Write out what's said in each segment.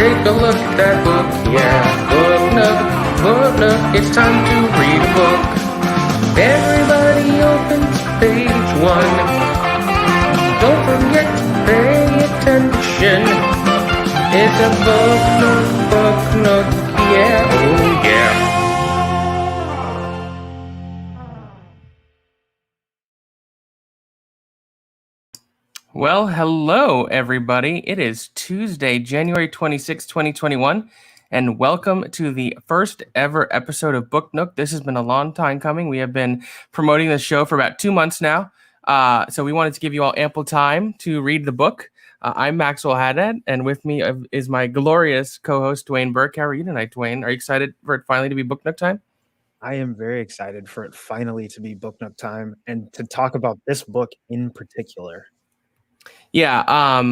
take a look at that book. Yeah, book nook, it's time to read a book. Everybody open to page 1. Don't forget to pay attention. It's a book nook, yeah, oh yeah. Well, hello, everybody. It is Tuesday, January 26, 2021, and welcome to the first ever episode of Book Nook. This has been a long time coming. We have been promoting this show for about 2 months now, so we wanted to give you all ample time to read the book. I'm Maxwell Haddad, and with me is my glorious co-host, Dwain Burke. How are you tonight, Dwain? Are you excited for it finally to be Book Nook time? I am very excited for it finally to be Book Nook time and to talk about this book in particular. Yeah,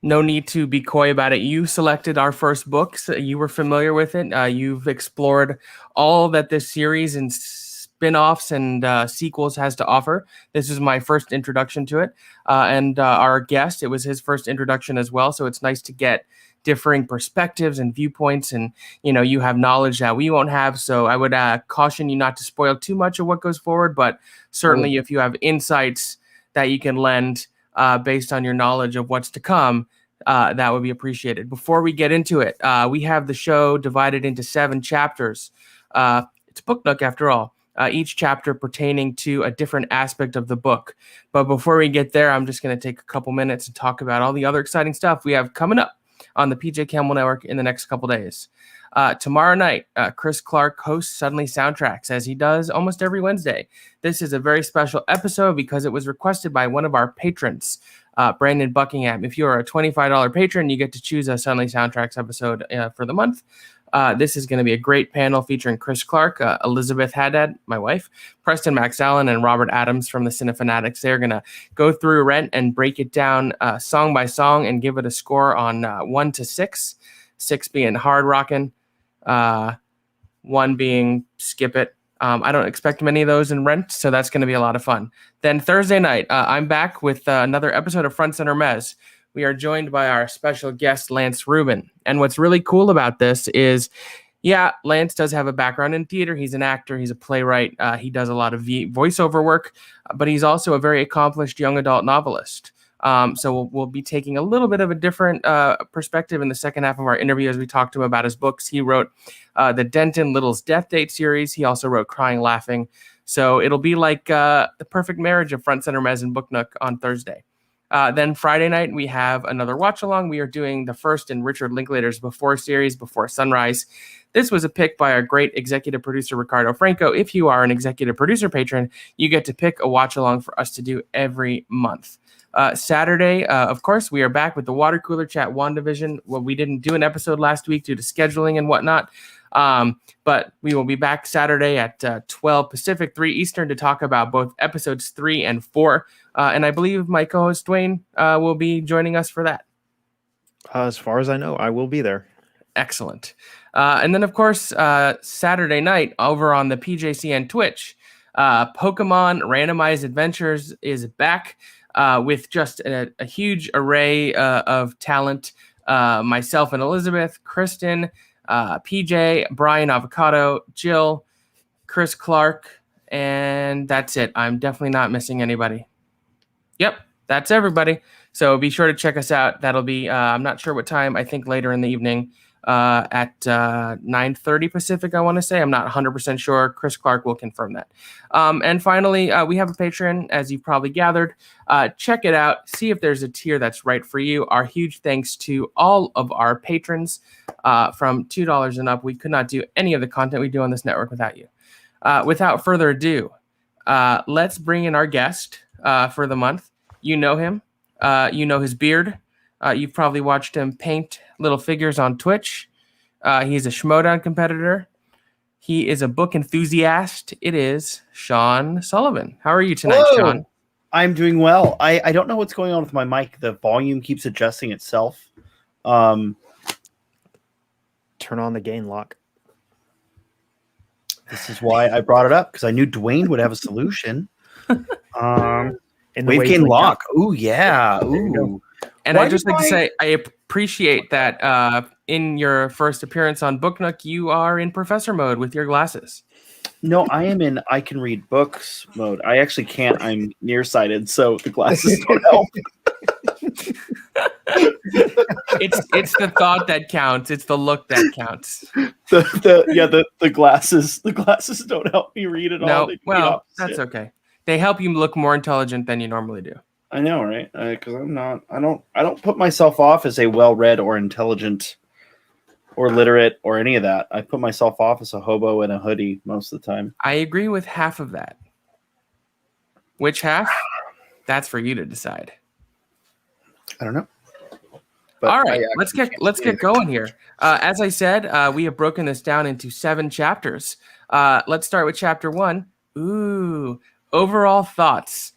no need to be coy about it. You selected our first book. So you were familiar with it. You've explored all that this series and spin-offs and sequels has to offer. This is my first introduction to it. And our guest, it was his first introduction as well. So it's nice to get differing perspectives and viewpoints. And, you know, you have knowledge that we won't have. So I would caution you not to spoil too much of what goes forward. But certainly if you have insights that you can lend based on your knowledge of what's to come, that would be appreciated. Before we get into it, we have the show divided into 7 chapters. It's Book Nook after all, each chapter pertaining to a different aspect of the book. But before we get there, I'm just going to take a couple minutes and talk about all the other exciting stuff we have coming up on the PJ Campbell Network in the next couple days. Tomorrow night, Chris Clark hosts Suddenly Soundtracks, as he does almost every Wednesday. This is a very special episode because it was requested by one of our patrons, Brandon Buckingham. If you are a $25 patron, you get to choose a Suddenly Soundtracks episode for the month. This is going to be a great panel featuring Chris Clark, Elizabeth Haddad, my wife, Preston Max Allen, and Robert Adams from the Cinefanatics. They're going to go through Rent and break it down song by song and give it a score on 1 to 6, 6 being hard rockin', 1 being skip it. I don't expect many of those in Rent, so that's going to be a lot of fun. Then Thursday night, I'm back with another episode of Front Center Mez. We are joined by our special guest, Lance Rubin. And what's really cool about this is, yeah, Lance does have a background in theater. He's an actor. He's a playwright. He does a lot of voiceover work, but he's also a very accomplished young adult novelist. So we'll be taking a little bit of a different perspective in the second half of our interview as we talk to him about his books. He wrote the Denton Little's Death Date series. He also wrote Crying Laughing. So it'll be like the perfect marriage of Front Center Mez and Book Nook on Thursday. Then Friday night, we have another watch-along. We are doing the first in Richard Linklater's Before series, Before Sunrise. This was a pick by our great executive producer, Ricardo Franco. If you are an executive producer patron, you get to pick a watch-along for us to do every month. Saturday, of course, we are back with the Water Cooler Chat WandaVision. Well, we didn't do an episode last week due to scheduling and whatnot, but we will be back Saturday at 12 Pacific, 3 Eastern to talk about both episodes 3 and 4. And I believe my co-host Dwain will be joining us for that. As far as I know, I will be there. Excellent. And then, of course, Saturday night over on the PJCN Twitch, Pokemon Randomized Adventures is back. With just a huge array of talent. Myself and Elizabeth, Kristen, PJ, Brian Avocado, Jill, Chris Clark, and that's it. I'm definitely not missing anybody. Yep, that's everybody. So be sure to check us out. That'll be, I'm not sure what time, I think later in the evening at 9:30 Pacific, I want to say. I'm not 100% sure. Chris Clark will confirm that. And finally, we have a Patreon, as you've probably gathered. Check it out. See if there's a tier that's right for you. Our huge thanks to all of our patrons from $2 and up. We could not do any of the content we do on this network without you. Without further ado, let's bring in our guest for the month. You know him. You know his beard. You've probably watched him paint little figures on Twitch. He's a Schmodown competitor. He is a book enthusiast. It is Sean Sullivan. How are you tonight, Hello. Sean? I'm doing well. I don't know what's going on with my mic. The volume keeps adjusting itself. Turn on the gain lock. This is why I brought it up, because I knew Dwain would have a solution. Wave gain lock. Ooh, yeah. Ooh. And I just like to say, I appreciate that in your first appearance on Book Nook, you are in professor mode with your glasses. No, I am in I can read books mode. I actually can't. I'm nearsighted, so the glasses don't help. It's the thought that counts. It's the look that counts. The glasses don't help me read at all. No, They do the well, opposite. that's okay. They help you look more intelligent than you normally do. I know, right? Because I don't put myself off as a well-read or intelligent or literate or any of that. I put myself off as a hobo in a hoodie most of the time. I agree with half of that. Which half? That's for you to decide. I don't know. But all right, let's get going here. As I said, we have broken this down into 7 chapters. Let's start with chapter 1. Ooh, overall thoughts.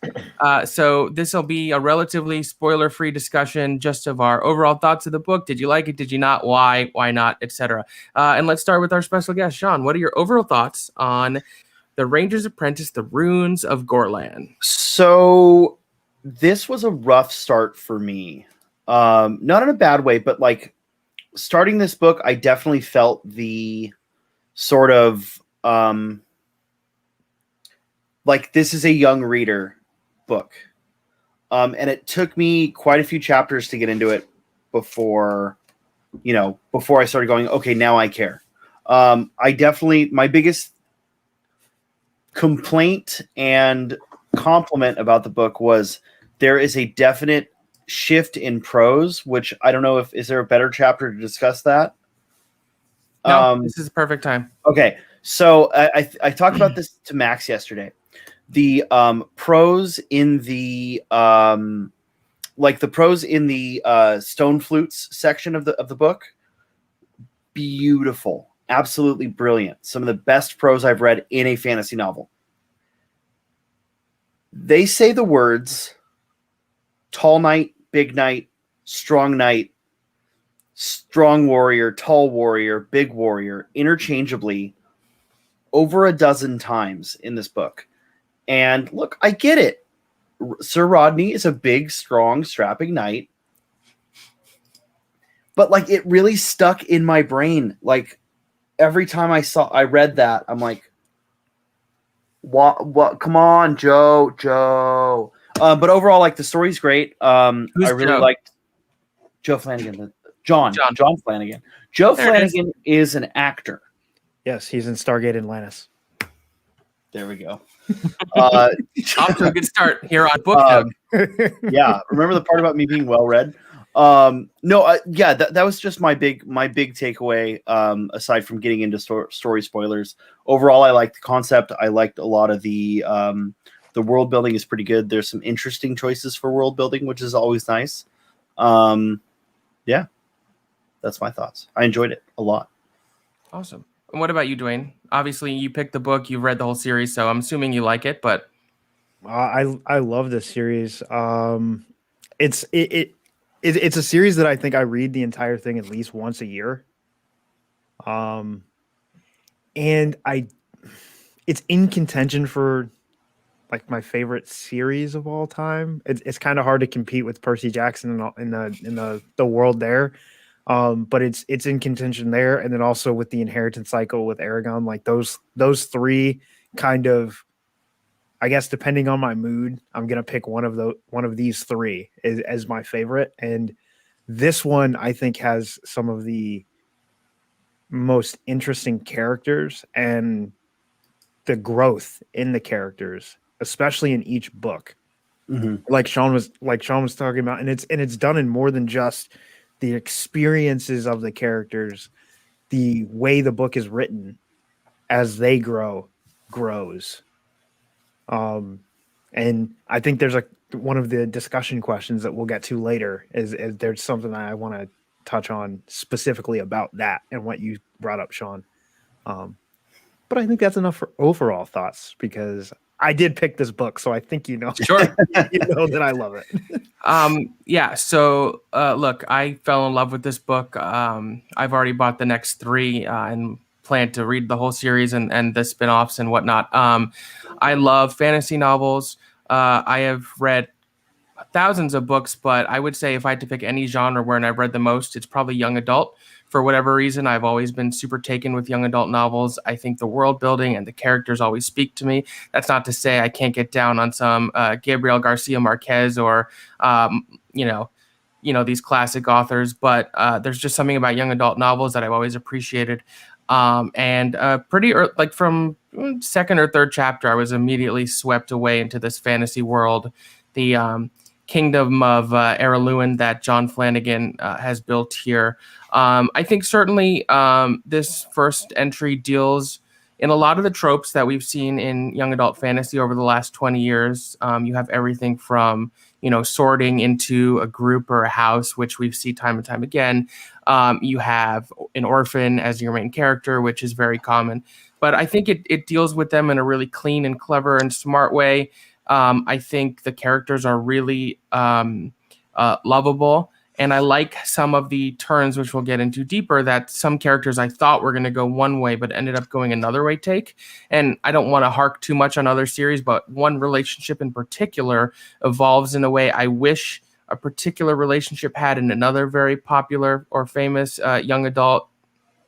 So this will be a relatively spoiler-free discussion just of our overall thoughts of the book. Did you like it? Did you not? Why not? Etc. And let's start with our special guest, Sean. What are your overall thoughts on The Ranger's Apprentice, The Ruins of Gorlan? So this was a rough start for me. Not in a bad way, but like starting this book, I definitely felt the sort of like this is a young reader book. And it took me quite a few chapters to get into it before I started going, okay, now I care. My biggest complaint and compliment about the book was there is a definite shift in prose, which I don't know is there a better chapter to discuss that? No, this is the perfect time. Okay, so I talked about this to Max yesterday. The prose in the prose in the stone flutes section of the book, beautiful, absolutely brilliant. Some of the best prose I've read in a fantasy novel. They say the words tall knight, big knight, strong warrior, tall warrior, big warrior, interchangeably over a dozen times in this book. And look, I get it. Sir Rodney is a big, strong, strapping knight. But like it really stuck in my brain. Like every time I read that, I'm like, what come on, Joe. But overall, like the story's great. I really liked Joe Flanagan. John Flanagan. Joe Flanagan is an actor. Yes, he's in Stargate Atlantis. There we go. Off to a good start here on Book Nook. Yeah, remember the part about me being well read? That was just my big takeaway. Aside from getting into story spoilers, overall, I liked the concept. I liked a lot of the world building is pretty good. There's some interesting choices for world building, which is always nice. Yeah, that's my thoughts. I enjoyed it a lot. Awesome. And what about you, Dwayne? Obviously, you picked the book. You've read the whole series, so I'm assuming you like it. But I love this series. It's a series that I think I read the entire thing at least once a year. And it's in contention for like my favorite series of all time. It's kind of hard to compete with Percy Jackson in the world there. But it's in contention there, and then also with the inheritance cycle with Aragon, like those three kind of, I guess depending on my mood, I'm gonna pick one of these three as my favorite. And this one I think has some of the most interesting characters and the growth in the characters, especially in each book. Mm-hmm. Like Sean was talking about, and it's done in more than just the experiences of the characters, the way the book is written as they grows. And I think there's one of the discussion questions that we'll get to later is there's something that I want to touch on specifically about that and what you brought up, Sean. But I think that's enough for overall thoughts because I did pick this book, so I think Sure. you know that I love it. Yeah. So, look, I fell in love with this book. I've already bought the next 3 and plan to read the whole series and the spin-offs and whatnot. I love fantasy novels. I have read thousands of books, but I would say if I had to pick any genre wherein I've read the most, it's probably young adult. For whatever reason, I've always been super taken with young adult novels. I think the world building and the characters always speak to me. That's not to say I can't get down on some Gabriel Garcia Marquez or these classic authors, but there's just something about young adult novels that I've always appreciated. Like from second or third chapter, I was immediately swept away into this fantasy world, the kingdom of Ereluin that John Flanagan has built here. I think certainly this first entry deals in a lot of the tropes that we've seen in young adult fantasy over the last 20 years. You have everything from sorting into a group or a house, which we see time and time again. You have an orphan as your main character, which is very common. But I think it deals with them in a really clean and clever and smart way. I think the characters are really lovable. And I like some of the turns, which we'll get into deeper, that some characters I thought were going to go one way, but ended up going another way take. And I don't want to hark too much on other series, but one relationship in particular evolves in a way I wish a particular relationship had in another very popular or famous young adult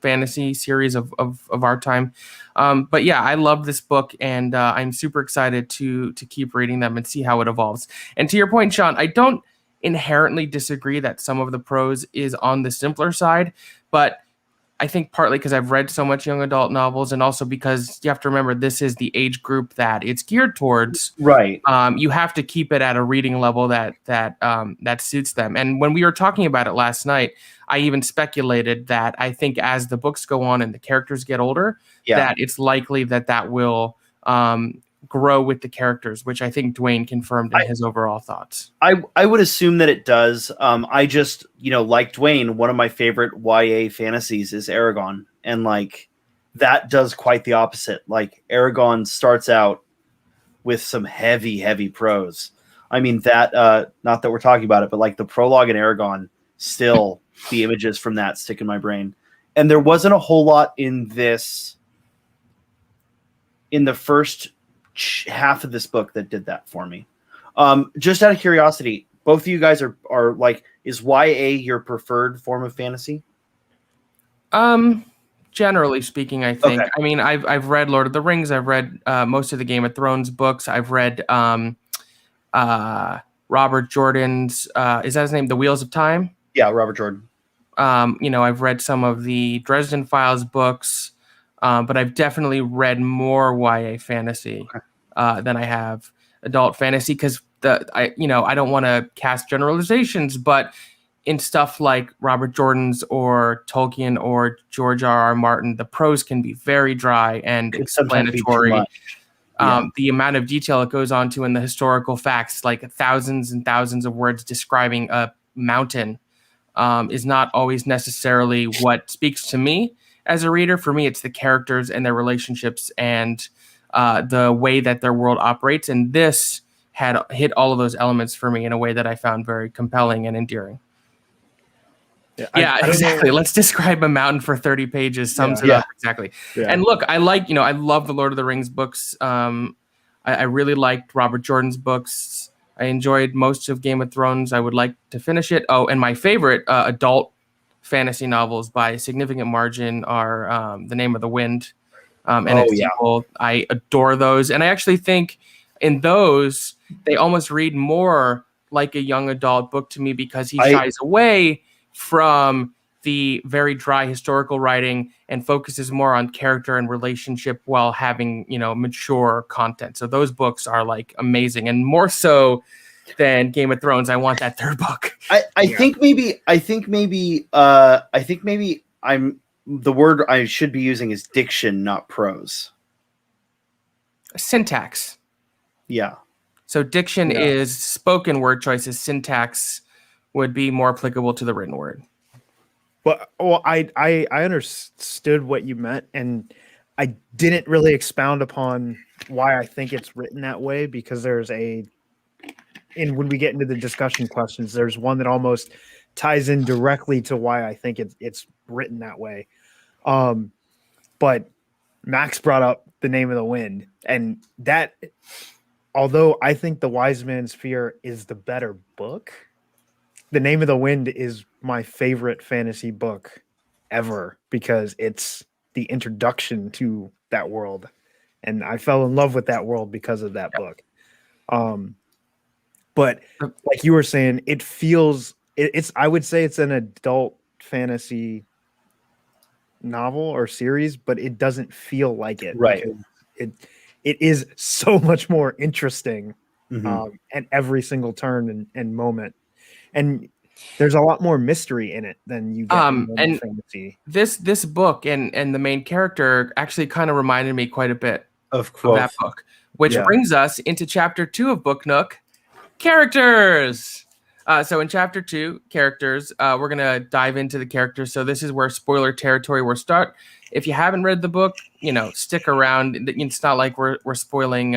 fantasy series of our time. But yeah, I love this book, and I'm super excited to keep reading them and see how it evolves. And to your point, Sean, I don't inherently disagree that some of the prose is on the simpler side, but I think partly because I've read so much young adult novels, and also because you have to remember this is the age group that it's geared towards. Right. You have to keep it at a reading level that suits them. And when we were talking about it last night, I even speculated that I think as the books go on and the characters get older, that it's likely that will grow with the characters, which I think Dwain confirmed in his overall thoughts. I would assume that it does. I just, like Dwain, one of my favorite YA fantasies is Aragon. And like that does quite the opposite. Like Aragon starts out with some heavy, heavy prose. I mean that, not that we're talking about it, but like the prologue in Aragon, still the images from that stick in my brain. And there wasn't a whole lot in the first half of this book that did that for me. Just out of curiosity, both of you guys are like, is YA your preferred form of fantasy? Generally speaking, I think. Okay. I mean, I've read Lord of the Rings. I've read most of the Game of Thrones books. I've read Robert Jordan's is that his name? The Wheels of Time. Yeah, Robert Jordan. I've read some of the Dresden Files books. But I've definitely read more YA fantasy than I have adult fantasy, because I don't want to cast generalizations, but in stuff like Robert Jordan's or Tolkien or George R.R. Martin, the prose can be very dry and explanatory. The amount of detail it goes on to in the historical facts, like thousands and thousands of words describing a mountain, is not always necessarily what speaks to me. As a reader, for me, it's the characters and their relationships and the way that their world operates. And this had hit all of those elements for me in a way that I found very compelling and endearing. Yeah, exactly. Let's describe a mountain for 30 pages. Sums it up exactly. Yeah. And look, I love the Lord of the Rings books. I really liked Robert Jordan's books. I enjoyed most of Game of Thrones. I would like to finish it. Oh, and my favorite adult fantasy novels by a significant margin are The Name of the Wind and its sequel. I adore those. And I actually think in those, they almost read more like a young adult book to me, because he shies away from the very dry historical writing and focuses more on character and relationship while having, mature content. So those books are like amazing, and more so than Game of Thrones. I want that third book. I think maybe I'm the word I should be using is diction, not prose. Syntax. Yeah. So diction is spoken word choices. Syntax would be more applicable to the written word. Well, I understood what you meant, and I didn't really expound upon why I think it's written that way, because and when we get into the discussion questions, there's one that almost ties in directly to why I think it's written that way. But Max brought up The Name of the Wind, and that, although I think The Wise Man's Fear is the better book, The Name of the Wind is my favorite fantasy book ever because it's the introduction to that world, and I fell in love with that world because of that book. But like you were saying, it feels it's I would say it's an adult fantasy novel or series, but it doesn't feel like it. Right. It is so much more interesting Mhm. at every single turn and moment, and there's a lot more mystery in it than you get in normal and fantasy. This book and the main character actually kind of reminded me quite a bit Of of course. that book, which Yeah. brings us into chapter 2 of Book Nook, characters. So in chapter 2, characters, we're gonna dive into the characters. So this is where spoiler territory will start. If you haven't read the book, stick around. It's not like we're spoiling,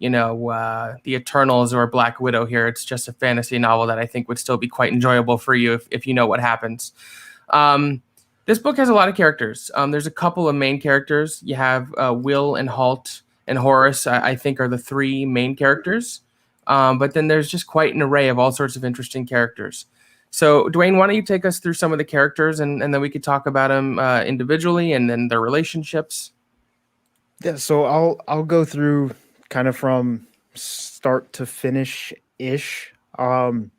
the Eternals or Black Widow here. It's just a fantasy novel that I think would still be quite enjoyable for you if you know what happens. This book has a lot of characters. There's a couple of main characters. You have Will and Halt and Horace, I think, are the 3 main characters. But then there's just quite an array of all sorts of interesting characters. So, Dwayne, why don't you take us through some of the characters, and then we could talk about them individually and then their relationships. Yeah, so I'll go through kind of from start to finish ish. And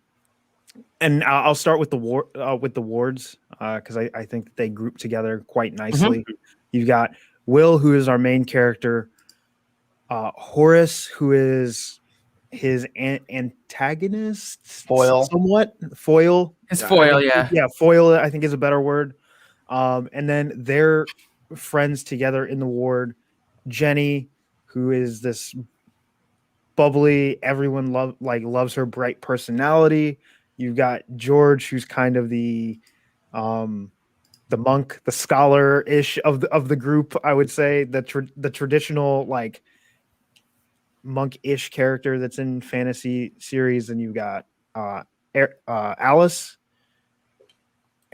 I'll start with the wards because I think that they group together quite nicely. You've got Will, who is our main character, Horace, who is his antagonist, Foil. somewhat foil. His foil, foil. I think is a better word. And then they're friends together in the ward. Jenny, who is this bubbly, everyone loves her bright personality. You've got George, who's kind of the monk, the scholar-ish of the group. I would say the traditional like monk-ish character that's in fantasy series, and you've got Alice,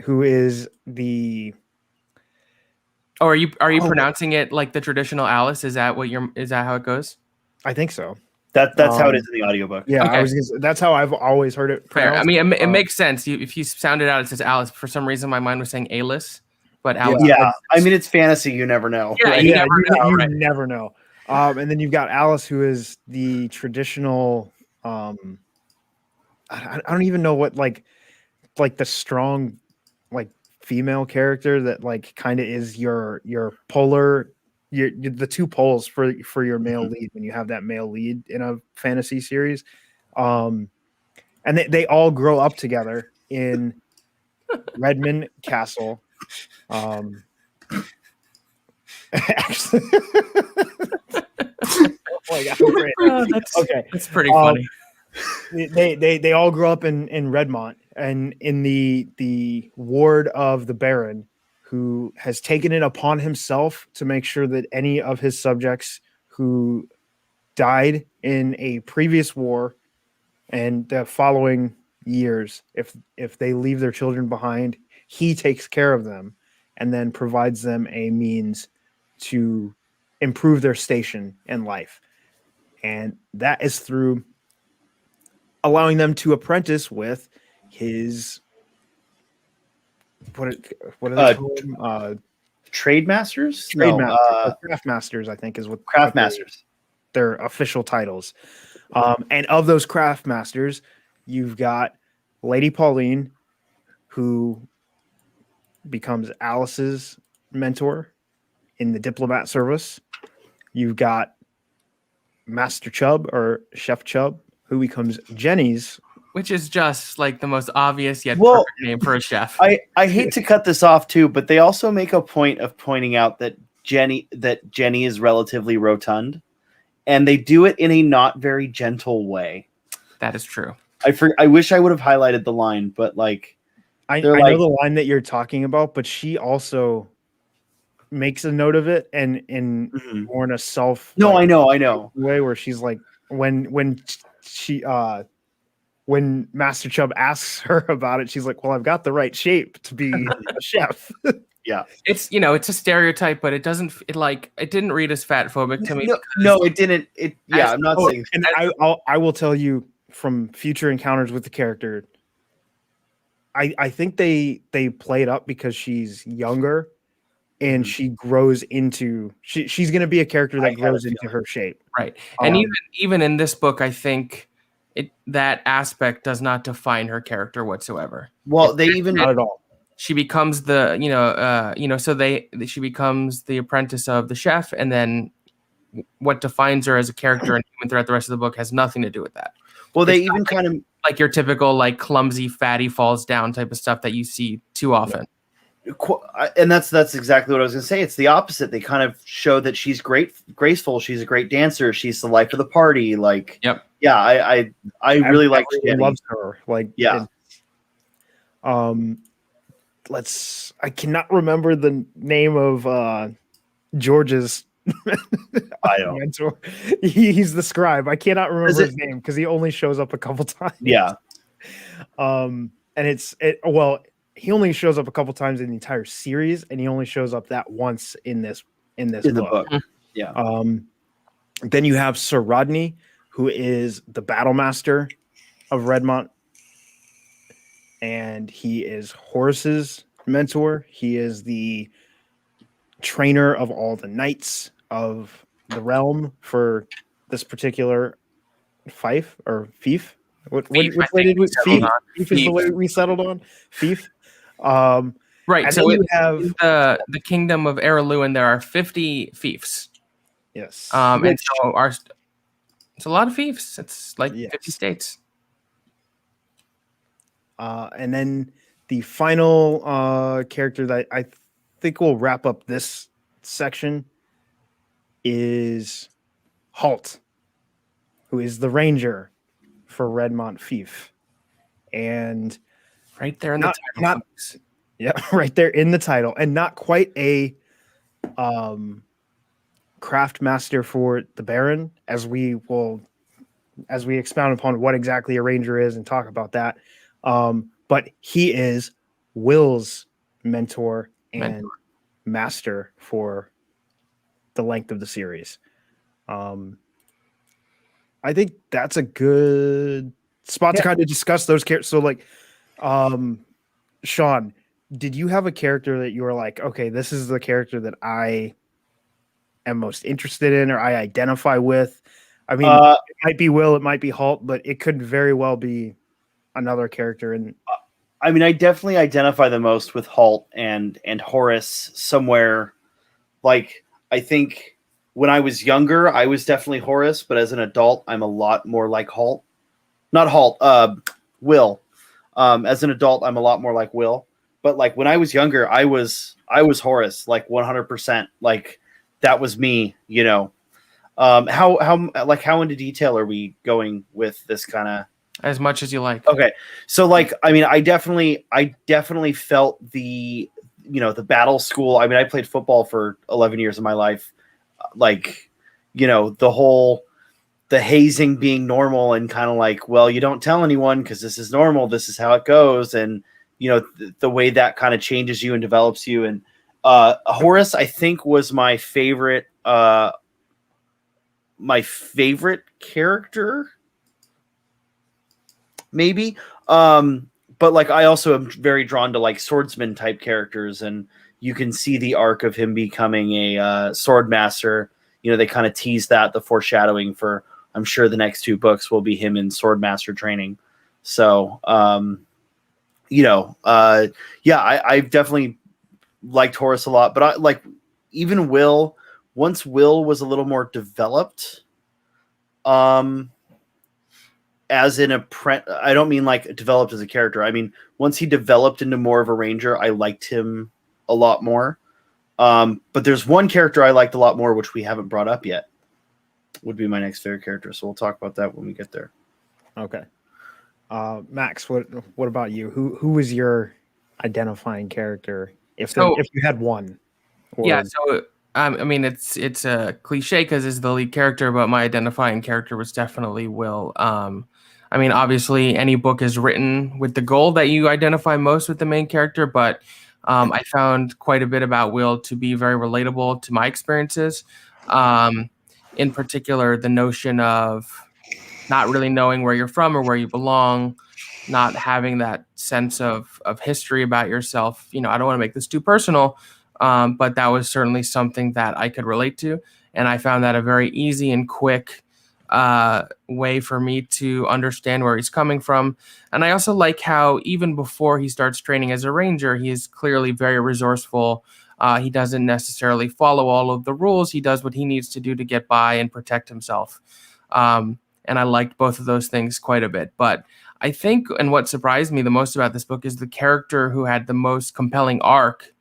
who is the. Oh, are you pronouncing it like the traditional Alice? Is that how it goes? I think so. That's how it is in the audiobook. Yeah, Okay. That's how I've always heard it Fair. pronounced. I mean, it makes sense. If you sound it out, it says Alice. For some reason, my mind was saying Alice, but Alice. Yeah, I mean, it's fantasy. You never know. Yeah, right? you never know, right? Never know. And then you've got Alice, who is the traditional. I don't even know what like the strong, like female character that like kind of is your polar. You're the 2 poles for your male lead when you have that male lead in a fantasy series, and they all grow up together in Redmond Castle. Actually, oh my God, That's pretty funny. They all grow up in Redmont and in the ward of the Baron, who has taken it upon himself to make sure that any of his subjects who died in a previous war and the following years, if they leave their children behind, he takes care of them and then provides them a means to improve their station in life. And that is through allowing them to apprentice with his what are they called? Trade masters? Craft masters, I think, is what Craft masters. Their official titles. And of those craft masters, you've got Lady Pauline, who becomes Alice's mentor in the diplomat service. You've got Master Chubb or Chef Chubb, who becomes Jenny's. Which is just like the most obvious yet perfect name for a chef. I hate to cut this off too, but they also make a point of pointing out that Jenny is relatively rotund, and they do it in a not very gentle way. That is true. I wish I would have highlighted the line, but like I know the line that you're talking about, but she also makes a note of it and more in a self. No, I know way where she's like when Master Chubb asks her about it, she's like, "Well, I've got the right shape to be a chef." Yeah, it's it's a stereotype, but it didn't read as fat phobic to me. No, it didn't. I'm not saying. And I will tell you from future encounters with the character, I think they play it up because she's younger and she grows into she's going to be a character that grows into her shape. Right. And even in this book, I think that aspect does not define her character whatsoever. Well, they even Not at all. She becomes she becomes the apprentice of the chef, and then what defines her as a character and human throughout the rest of the book has nothing to do with that. Well, they It's even not kind of like your typical like clumsy fatty falls down type of stuff that you see too often. and that's exactly what I was going to say. It's the opposite. They kind of show that she's graceful. She's a great dancer. She's the life of the party. Like, Yep. Yeah, I really like. Loves her. Like, yeah. I cannot remember the name of George's I don't. mentor. He's the scribe. I cannot remember his name because he only shows up a couple times. Yeah. And he only shows up a couple times in the entire series, and he only shows up that once in this book. Yeah. Then you have Sir Rodney, who is the battle master of Redmont, and he is Horace's mentor. He is the trainer of all the knights of the realm for this particular fief or fief. Which way did we fief? Fief is the way we settled on fief. Right. So you have the kingdom of Eraluin. There are 50 fiefs. Yes. And so it's a lot of fiefs. It's like 50 states. And then the final character that I think will wrap up this section is Halt, who is the ranger for Redmont Fief. And right there in the title. Right there in the title. And not quite a craft master for the Baron, as we expound upon what exactly a ranger is and talk about that. But he is Will's mentor and master for the length of the series. I think that's a good spot to kind of discuss those characters. So, like, Sean, did you have a character that you were like, okay, this is the character that I am most interested in or I identify with? I mean, it might be Will, it might be Halt, but it could very well be another character. And I mean, I definitely identify the most with Halt and Horace somewhere. Like, I think when I was younger, I was definitely Horace, but as an adult, I'm a lot more like Halt. Not Halt, Will. As an adult, I'm a lot more like Will. But like when I was younger, I was Horace, like 100%. Like that was me, you know. How into detail are we going with this kind of? As much as you like. Okay. So like, I mean, I definitely felt the battle school. I mean, I played football for 11 years of my life. Like, you know, the hazing being normal and kind of like, well, you don't tell anyone because this is normal. This is how it goes. And, you know, the way that kind of changes you and develops you. And Horace, I think, was my favorite character. Maybe. But like I also am very drawn to like swordsman type characters, and you can see the arc of him becoming a sword master. You know, they kind of tease that, the foreshadowing for, I'm sure the next two books will be him in sword master training. So, I've definitely liked Horace a lot, but I like even Will, once Will was a little more developed, as an apprentice, I don't mean like developed as a character. I mean, once he developed into more of a ranger, I liked him a lot more. But there's one character I liked a lot more, which we haven't brought up yet. Would be my next favorite character. So we'll talk about that when we get there. Okay. Max, what about you? Who was your identifying character if you had one? So I mean, it's a cliche because it's the lead character, but my identifying character was definitely Will. I mean, obviously, any book is written with the goal that you identify most with the main character, but I found quite a bit about Will to be very relatable to my experiences. In particular, the notion of not really knowing where you're from or where you belong, not having that sense of history about yourself. You know, I don't want to make this too personal, but that was certainly something that I could relate to. And I found that a very easy and quick way for me to understand where he's coming from. And I also like how even before he starts training as a ranger, he is clearly very resourceful. He doesn't necessarily follow all of the rules. He does what he needs to do to get by and protect himself. And I liked both of those things quite a bit. But I think, and what surprised me the most about this book is the character who had the most compelling arc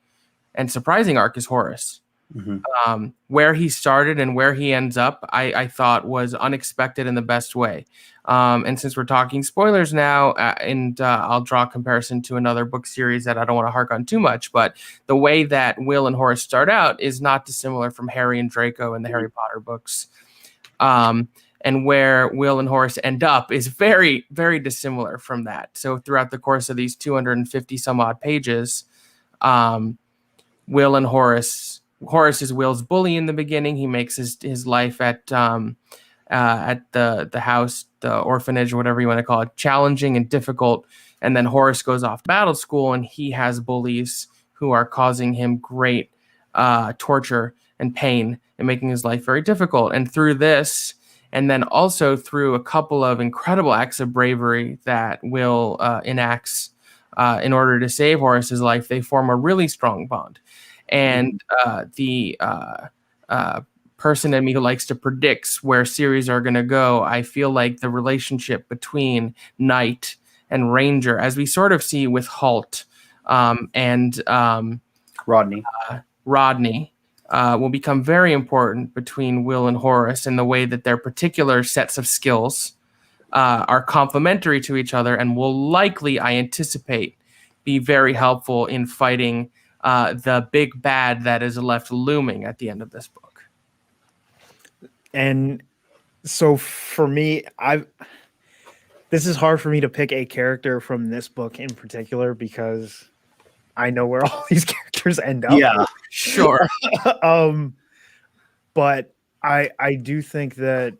and surprising arc is Horace. Mm-hmm. Where he started and where he ends up, I thought was unexpected in the best way. And since we're talking spoilers now, I'll draw a comparison to another book series that I don't want to hark on too much, but the way that Will and Horace start out is not dissimilar from Harry and Draco in the Harry Potter books. And where Will and Horace end up is very, very dissimilar from that. So throughout the course of these 250 some odd pages, Will and Horace is Will's bully in the beginning. He makes his life at the house, the orphanage, whatever you want to call it, challenging and difficult. And then Horace goes off to battle school, and he has bullies who are causing him great torture and pain and making his life very difficult. And through this, and then also through a couple of incredible acts of bravery that Will enacts in order to save Horace's life, they form a really strong bond. And the person in me who likes to predict where series are going to go, I feel like the relationship between Knight and Ranger, as we sort of see with Halt and Rodney, will become very important between Will and Horace in the way that their particular sets of skills are complementary to each other and will likely, I anticipate, be very helpful in fighting the big bad that is left looming at the end of this book. And so for me, this is hard for me to pick a character from this book in particular because I know where all these characters end up. Yeah, sure. But I do think that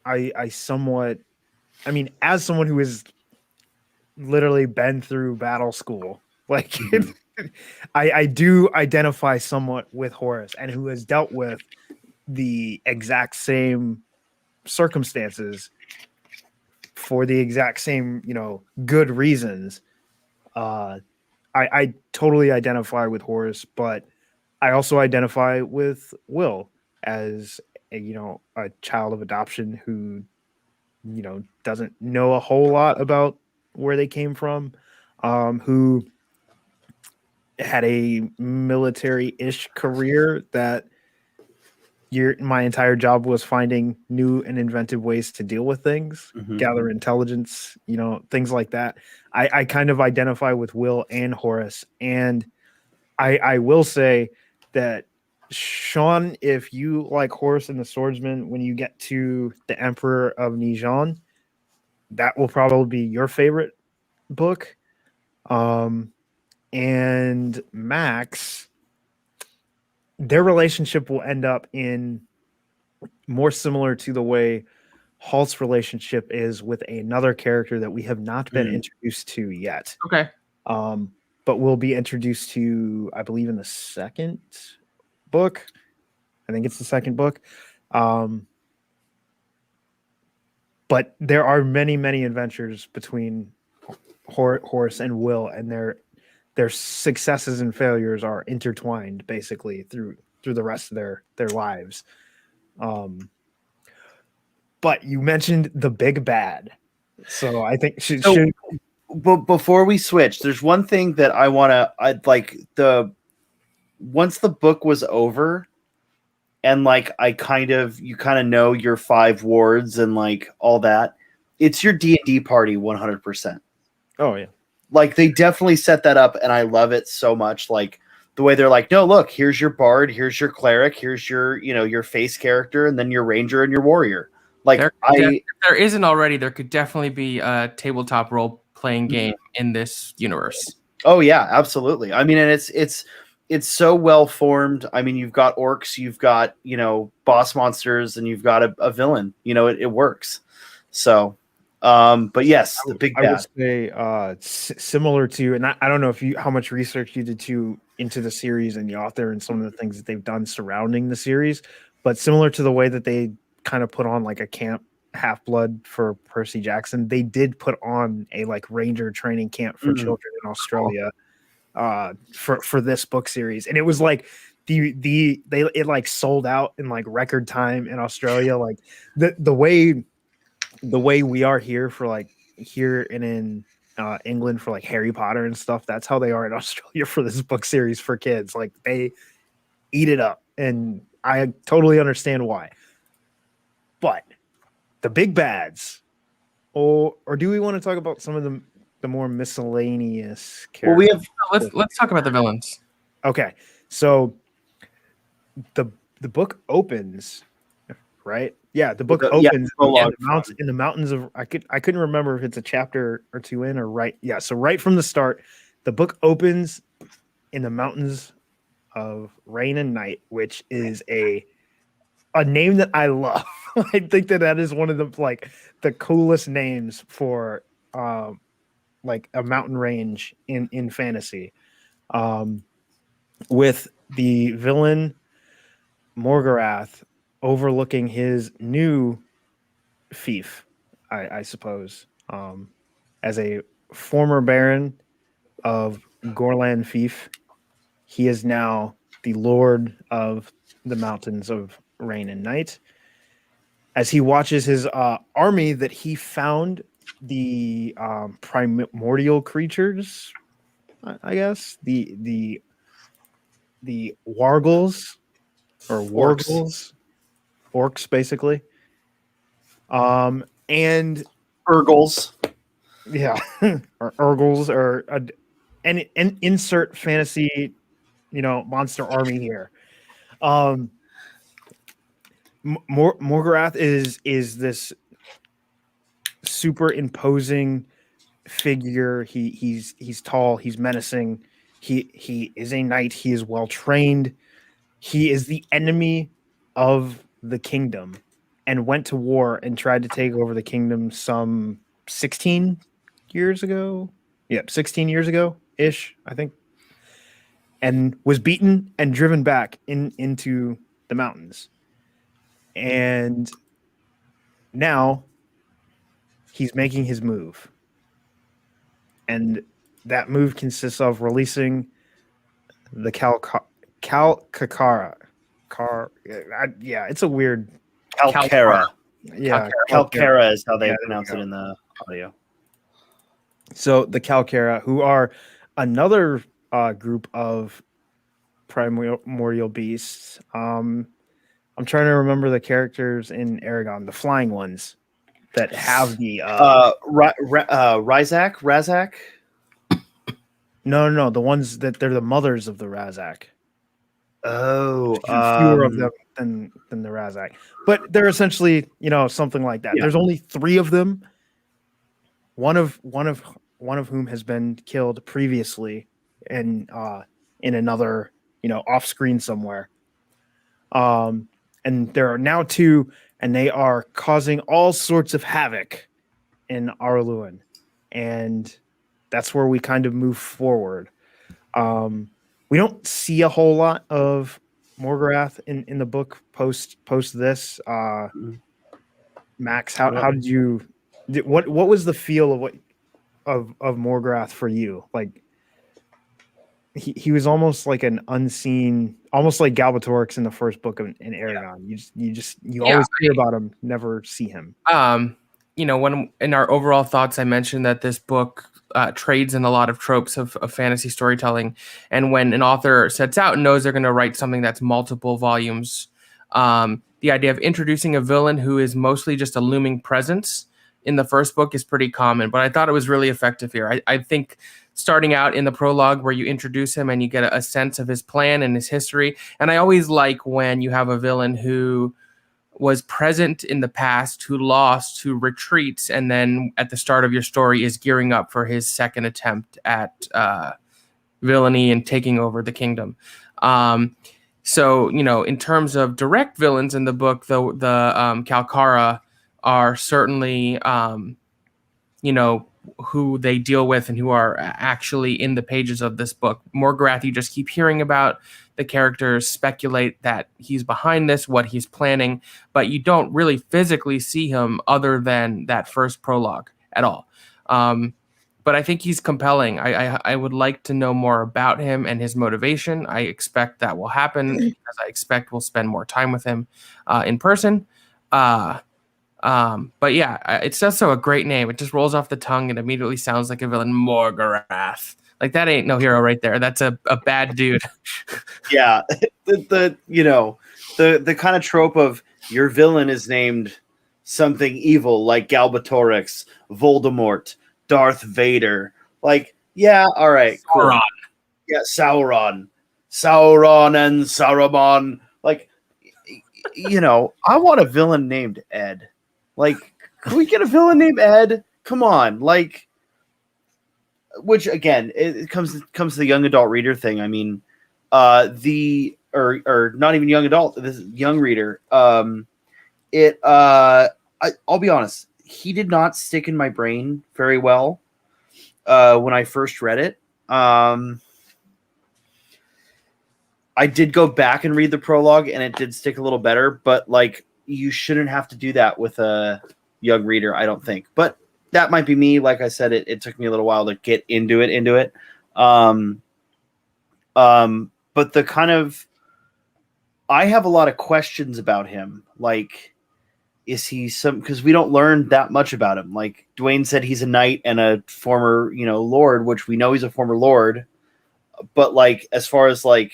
I somewhat, I mean, as someone who has literally been through battle school, like I do identify somewhat with Horace, and who has dealt with the exact same circumstances for the exact same, good reasons. I totally identify with Horace, but I also identify with Will as a child of adoption who, doesn't know a whole lot about where they came from, who had a military-ish career that my entire job was finding new and inventive ways to deal with things, gather intelligence, things like that. I kind of identify with Will and Horace. And I will say that, Sean, if you like Horace and the Swordsman, when you get to the Emperor of Nijan, that will probably be your favorite book. And Max, their relationship will end up in more similar to the way Halt's relationship is with another character that we have not been introduced to yet. Okay. But we'll be introduced to, I believe, in the second book. I think it's the second book. But there are many, many adventures between Horace and Will, and their successes and failures are intertwined basically through the rest of their lives. But you mentioned the big bad, so I think But before we switch, there's one thing that I'd like once the book was over, and like you kind of know your 5 wards and like all that, it's your D&D party 100%. Oh yeah. Like they definitely set that up, and I love it so much. Like the way they're like, no, look, here's your bard, here's your cleric, here's your, your face character, and then your ranger and your warrior. Like if there isn't already, there could definitely be a tabletop role-playing game in this universe. Oh yeah, absolutely. I mean, and it's so well formed. I mean, you've got orcs, you've got, boss monsters, and you've got a villain. It works. So But yes, the big I would bad. say similar to, and I don't know if how much research you did into the series and the author and some of the things that they've done surrounding the series, but similar to the way that they kind of put on like a camp Half-Blood for Percy Jackson, they did put on a like ranger training camp for children in Australia for this book series, and it was like it like sold out in like record time in Australia. Like the way we are here for like here and in England for like Harry Potter and stuff, that's how they are in Australia for this book series for kids. Like they eat it up, and I totally understand why. But the big bads, or do we want to talk about some of the more miscellaneous characters? Well, let's talk about the villains. Okay, so the book opens, right? Yeah, the book opens in the mountains of I couldn't remember if it's a chapter or two in or right. Yeah, so right from the start, the book opens in the mountains of Rain and Night, which is a name that I love. I think that is one of the coolest names for like a mountain range in fantasy. With the villain Morgorath overlooking his new fief, I suppose, as a former baron of Gorlan fief, he is now the lord of the mountains of Rain and Night. As he watches his army that he found, the primordial creatures, I guess, the wargles or wargles, orcs basically, and Urgles, yeah, or urgles, or and insert fantasy, monster army here. Morgorath is this super imposing figure. He's tall, he's menacing. He is a knight. He is well trained. He is the enemy of the kingdom and went to war and tried to take over the kingdom some 16 years ago. Yep, 16 years ago ish, I think. And was beaten and driven back into the mountains. And now he's making his move. And that move consists of releasing the Calcara. Yeah, it's a weird. Calcara. Yeah, Calcara is how they pronounce it in the audio. So the Calcara, who are another group of primordial beasts. I'm trying to remember the characters in Aragon, the flying ones that have the Razak. No, the ones that they're the mothers of the Razak. Oh, fewer of them than the Razak, but they're essentially something like that. Yeah. There's only 3 of them. One of whom has been killed previously in another off screen somewhere. And there are now 2, and they are causing all sorts of havoc in Arluin, and that's where we kind of move forward. We don't see a whole lot of Morgorath in the book post this. Max, how did you? What was the feel of Morgorath for you? Like he was almost like an unseen, almost like Galbatorix in the first book in Aragon. Yeah. You always hear about him, never see him. When in our overall thoughts, I mentioned that this book trades in a lot of tropes of fantasy storytelling. And when an author sets out and knows they're going to write something that's multiple volumes, the idea of introducing a villain who is mostly just a looming presence in the first book is pretty common. But I thought it was really effective here. I think starting out in the prologue where you introduce him and you get a sense of his plan and his history. And I always like when you have a villain who was present in the past, who lost, who retreats, and then at the start of your story is gearing up for his second attempt at villainy and taking over the kingdom. So, in terms of direct villains in the book, the Calcara are certainly who they deal with and who are actually in the pages of this book. Morgorath, you just keep hearing about. The characters speculate that he's behind this, what he's planning, but you don't really physically see him other than that first prologue at all. But I think he's compelling. I would like to know more about him and his motivation. I expect that will happen because I expect we'll spend more time with him in person. But yeah, it's also a great name. It just rolls off the tongue and immediately sounds like a villain. Morgorath. Like, that ain't no hero right there. That's a bad dude. Yeah, the kind of trope of your villain is named something evil like Galbatorix, Voldemort, Darth Vader. Like, yeah, all right, cool. Sauron. Yeah, Sauron and Saruman. Like, I want a villain named Ed. Like, can we get a villain named Ed? Come on, like. Which again, it comes to the young adult reader thing. I mean, or not even young adult. This is young reader. I'll be honest. He did not stick in my brain very well when I first read it. I did go back and read the prologue, and it did stick a little better. But like, you shouldn't have to do that with a young reader, I don't think. But that might be me. Like I said, it took me a little while to get into it. But the kind of, I have a lot of questions about him. Like, is he because we don't learn that much about him. Like, Dwain said he's a knight and a former, lord, which we know he's a former lord. But like, as far as like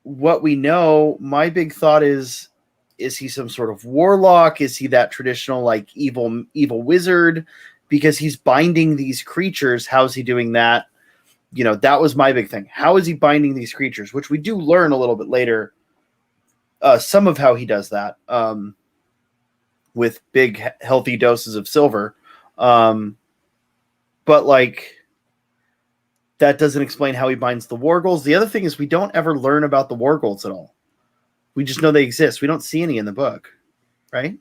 what we know, my big thought is he some sort of warlock? Is he that traditional, like, evil wizard? Because he's binding these creatures. How's he doing that? That was my big thing. How is he binding these creatures? Which we do learn a little bit later. Some of how he does that with big, healthy doses of silver. But, like, that doesn't explain how he binds the Wargulls. The other thing is we don't ever learn about the Wargulls at all. We just know they exist. We don't see any in the book, right?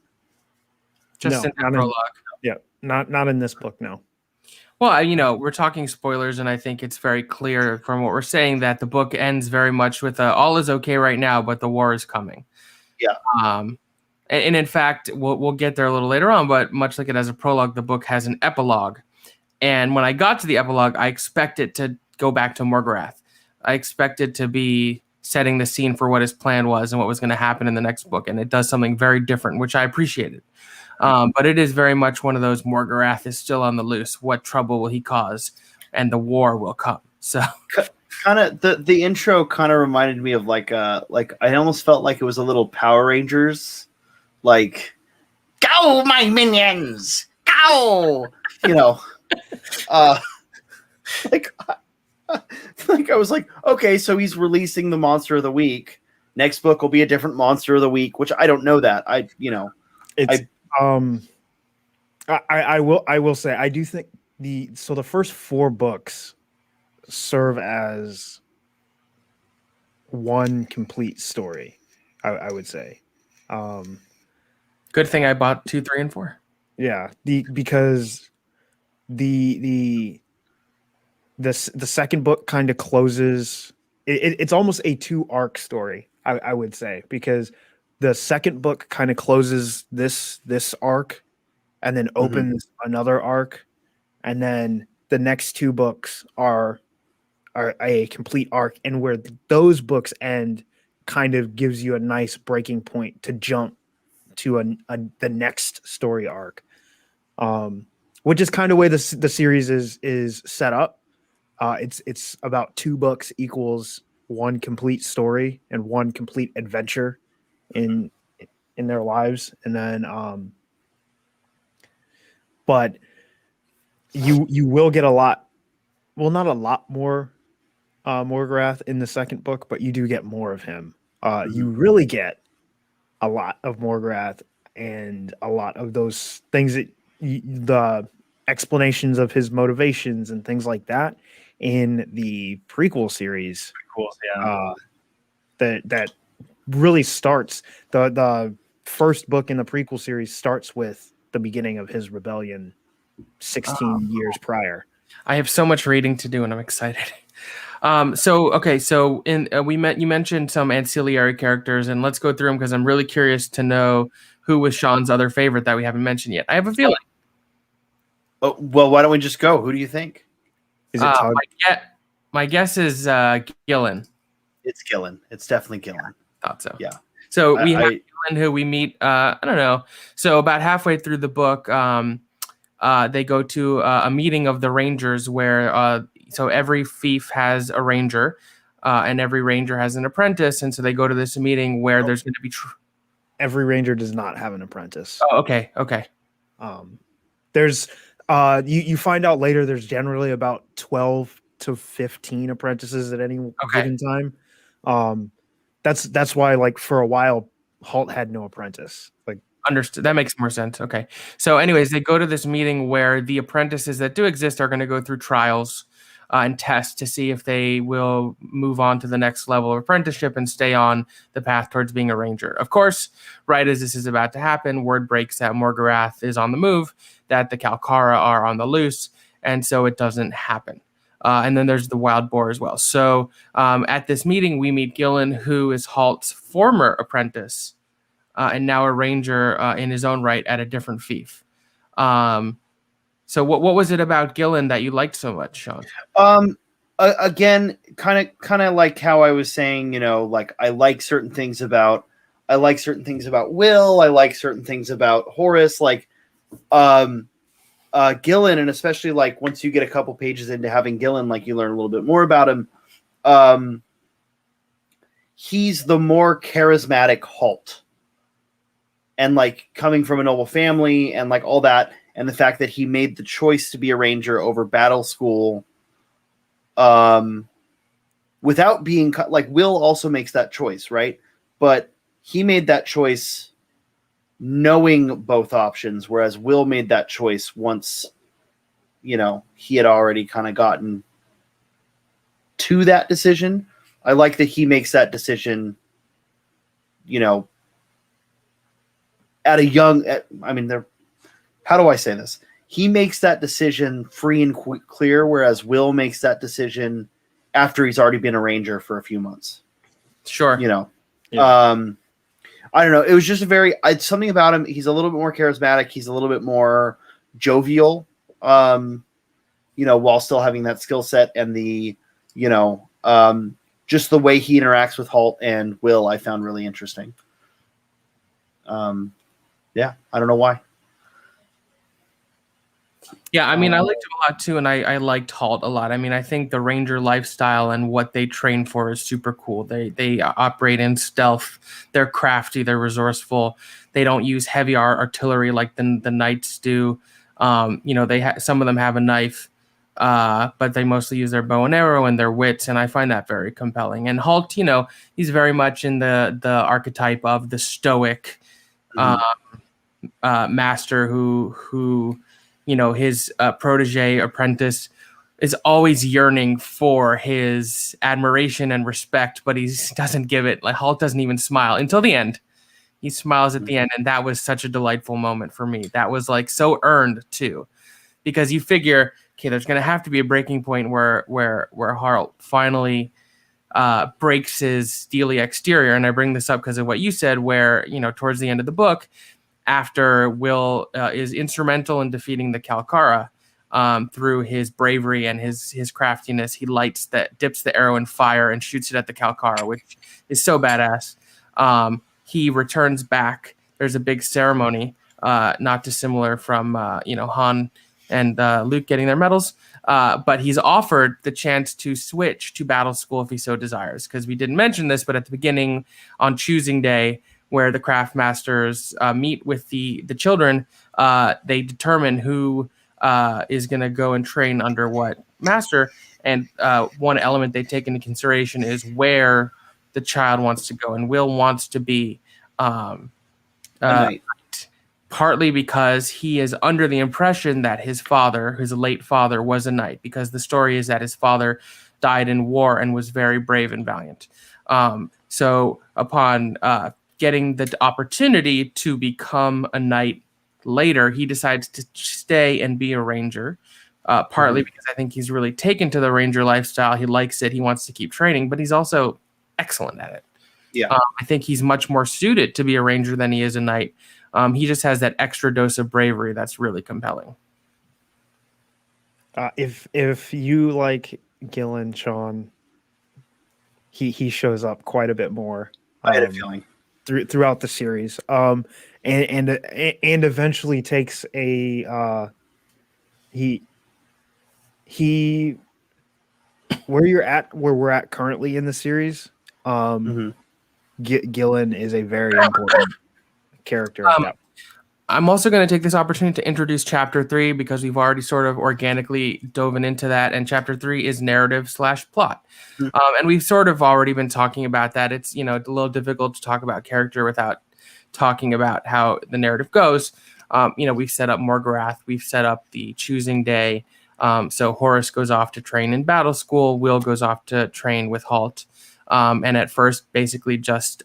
Just in the prologue. Not in this book, no. Well, we're talking spoilers, and I think it's very clear from what we're saying that the book ends very much with all is okay right now, but the war is coming. Yeah. And in fact, we'll get there a little later on, but much like it has a prologue, the book has an epilogue. And when I got to the epilogue, I expected to go back to Morgorath. I expected to be setting the scene for what his plan was and what was going to happen in the next book. And it does something very different, which I appreciated. But it is very much one of those Morgorath is still on the loose. What trouble will he cause? And the war will come. So kind of the intro kind of reminded me of like I almost felt like it was a little Power Rangers, like, go my minions, go, like I was like, okay, so he's releasing the monster of the week. Next book will be a different monster of the week, which I don't know that. I will say I do think the first 4 books serve as one complete story. I would say. Good thing I bought 2, 3, and 4. Yeah, because the second book kind of closes. It's almost a 2-arc story, I would say, because the second book kind of closes this arc, and then opens another arc, and then the next 2 books are a complete arc, and where those books end, kind of gives you a nice breaking point to jump to the next story arc, which is kind of way the series is set up. It's about 2 books equals 1 complete story and 1 complete adventure in their lives, and then but you will get a lot, well, not a lot more Morgorath in the second book, but you do get more of him. You really get a lot of Morgorath and a lot of those things that the explanations of his motivations and things like that in the prequel series. That really starts the first book in the prequel series starts with the beginning of his rebellion 16 years prior. I have so much reading to do, and I'm excited. So you mentioned some ancillary characters, and let's go through them because I'm really curious to know who was Sean's other favorite that we haven't mentioned yet. I have a feeling. Oh, well, why don't we just go? Who do you think? Is it Tug? My guess is Gillen. It's Gillen. It's definitely Gillen. Thought so. Yeah. So we have Gillen, who we meet. I don't know. So about halfway through the book, they go to a meeting of the Rangers where so every fief has a ranger, and every ranger has an apprentice, and so they go to this meeting where there's going to be. Every ranger does not have an apprentice. Oh, okay. There's you find out later there's generally about 12 to 15 apprentices at any given time. That's why, like, for a while Halt had no apprentice. Like, understood. That makes more sense. Okay. So anyways, they go to this meeting where the apprentices that do exist are going to go through trials and tests to see if they will move on to the next level of apprenticeship and stay on the path towards being a ranger. Of course, right as this is about to happen, word breaks that Morgorath is on the move, that the Kalkara are on the loose, and so it doesn't happen. And then there's the wild boar as well. So at this meeting, we meet Gillen, who is Halt's former apprentice, and now a ranger in his own right at a different fief. So what was it about Gillen that you liked so much, Sean? Again, kind of like how I was saying, like I like certain things about Will. I like certain things about Horace. Like Gillen, and especially like once you get a couple pages into having Gillen, like you learn a little bit more about him. He's the more charismatic Halt. And like coming from a noble family and like all that, and the fact that he made the choice to be a ranger over battle school, without being like Will also makes that choice, right? But he made that choice knowing both options, whereas Will made that choice once, he had already kind of gotten to that decision. I like that he makes that decision, at a young, how do I say this? He makes that decision free and clear, whereas Will makes that decision after he's already been a ranger for a few months. Sure. Yeah. I don't know. It was just something about him. He's a little bit more charismatic. He's a little bit more jovial, while still having that skill set and the, just the way he interacts with Halt and Will, I found really interesting. Yeah, I don't know why. Yeah, I liked him a lot too, and I liked Halt a lot. I think the ranger lifestyle and what they train for is super cool. They operate in stealth. They're crafty. They're resourceful. They don't use heavy artillery like the knights do. Some of them have a knife, but they mostly use their bow and arrow and their wits, and I find that very compelling. And Halt, he's very much in the archetype of the stoic master who his protege apprentice is always yearning for his admiration and respect, but he doesn't give it. Like Halt doesn't even smile until the end. He smiles at the end, and that was such a delightful moment for me. That was like so earned too, because you figure, okay, there's going to have to be a breaking point where Halt finally breaks his steely exterior. And I bring this up because of what you said, where towards the end of the book, after Will is instrumental in defeating the Kalkara through his bravery and his craftiness, he dips the arrow in fire and shoots it at the Kalkara, which is so badass. He returns back. There's a big ceremony, not dissimilar from Han and Luke getting their medals, but he's offered the chance to switch to battle school if he so desires. Because we didn't mention this, but at the beginning on choosing day, where the craft masters meet with the children, they determine who is going to go and train under what master. And one element they take into consideration is where the child wants to go. And Will wants to be partly because he is under the impression that his late father, was a knight, because the story is that his father died in war and was very brave and valiant. So upon getting the opportunity to become a knight later, he decides to stay and be a ranger, partly because I think he's really taken to the ranger lifestyle. He likes it. He wants to keep training, but he's also excellent at it. Yeah. I think he's much more suited to be a ranger than he is a knight. He just has that extra dose of bravery that's really compelling. If you like Gillen, Sean, he shows up quite a bit more. I had a feeling throughout the series, and eventually takes a he where we're at currently in the series. Gillen is a very important character. I'm also going to take this opportunity to introduce Chapter 3 because we've already sort of organically dove into that. And Chapter 3 is narrative/plot. And we've sort of already been talking about that. It's, a little difficult to talk about character without talking about how the narrative goes. We've set up Morgorath. We've set up the choosing day. So Horus goes off to train in battle school. Will goes off to train with Halt. And at first basically just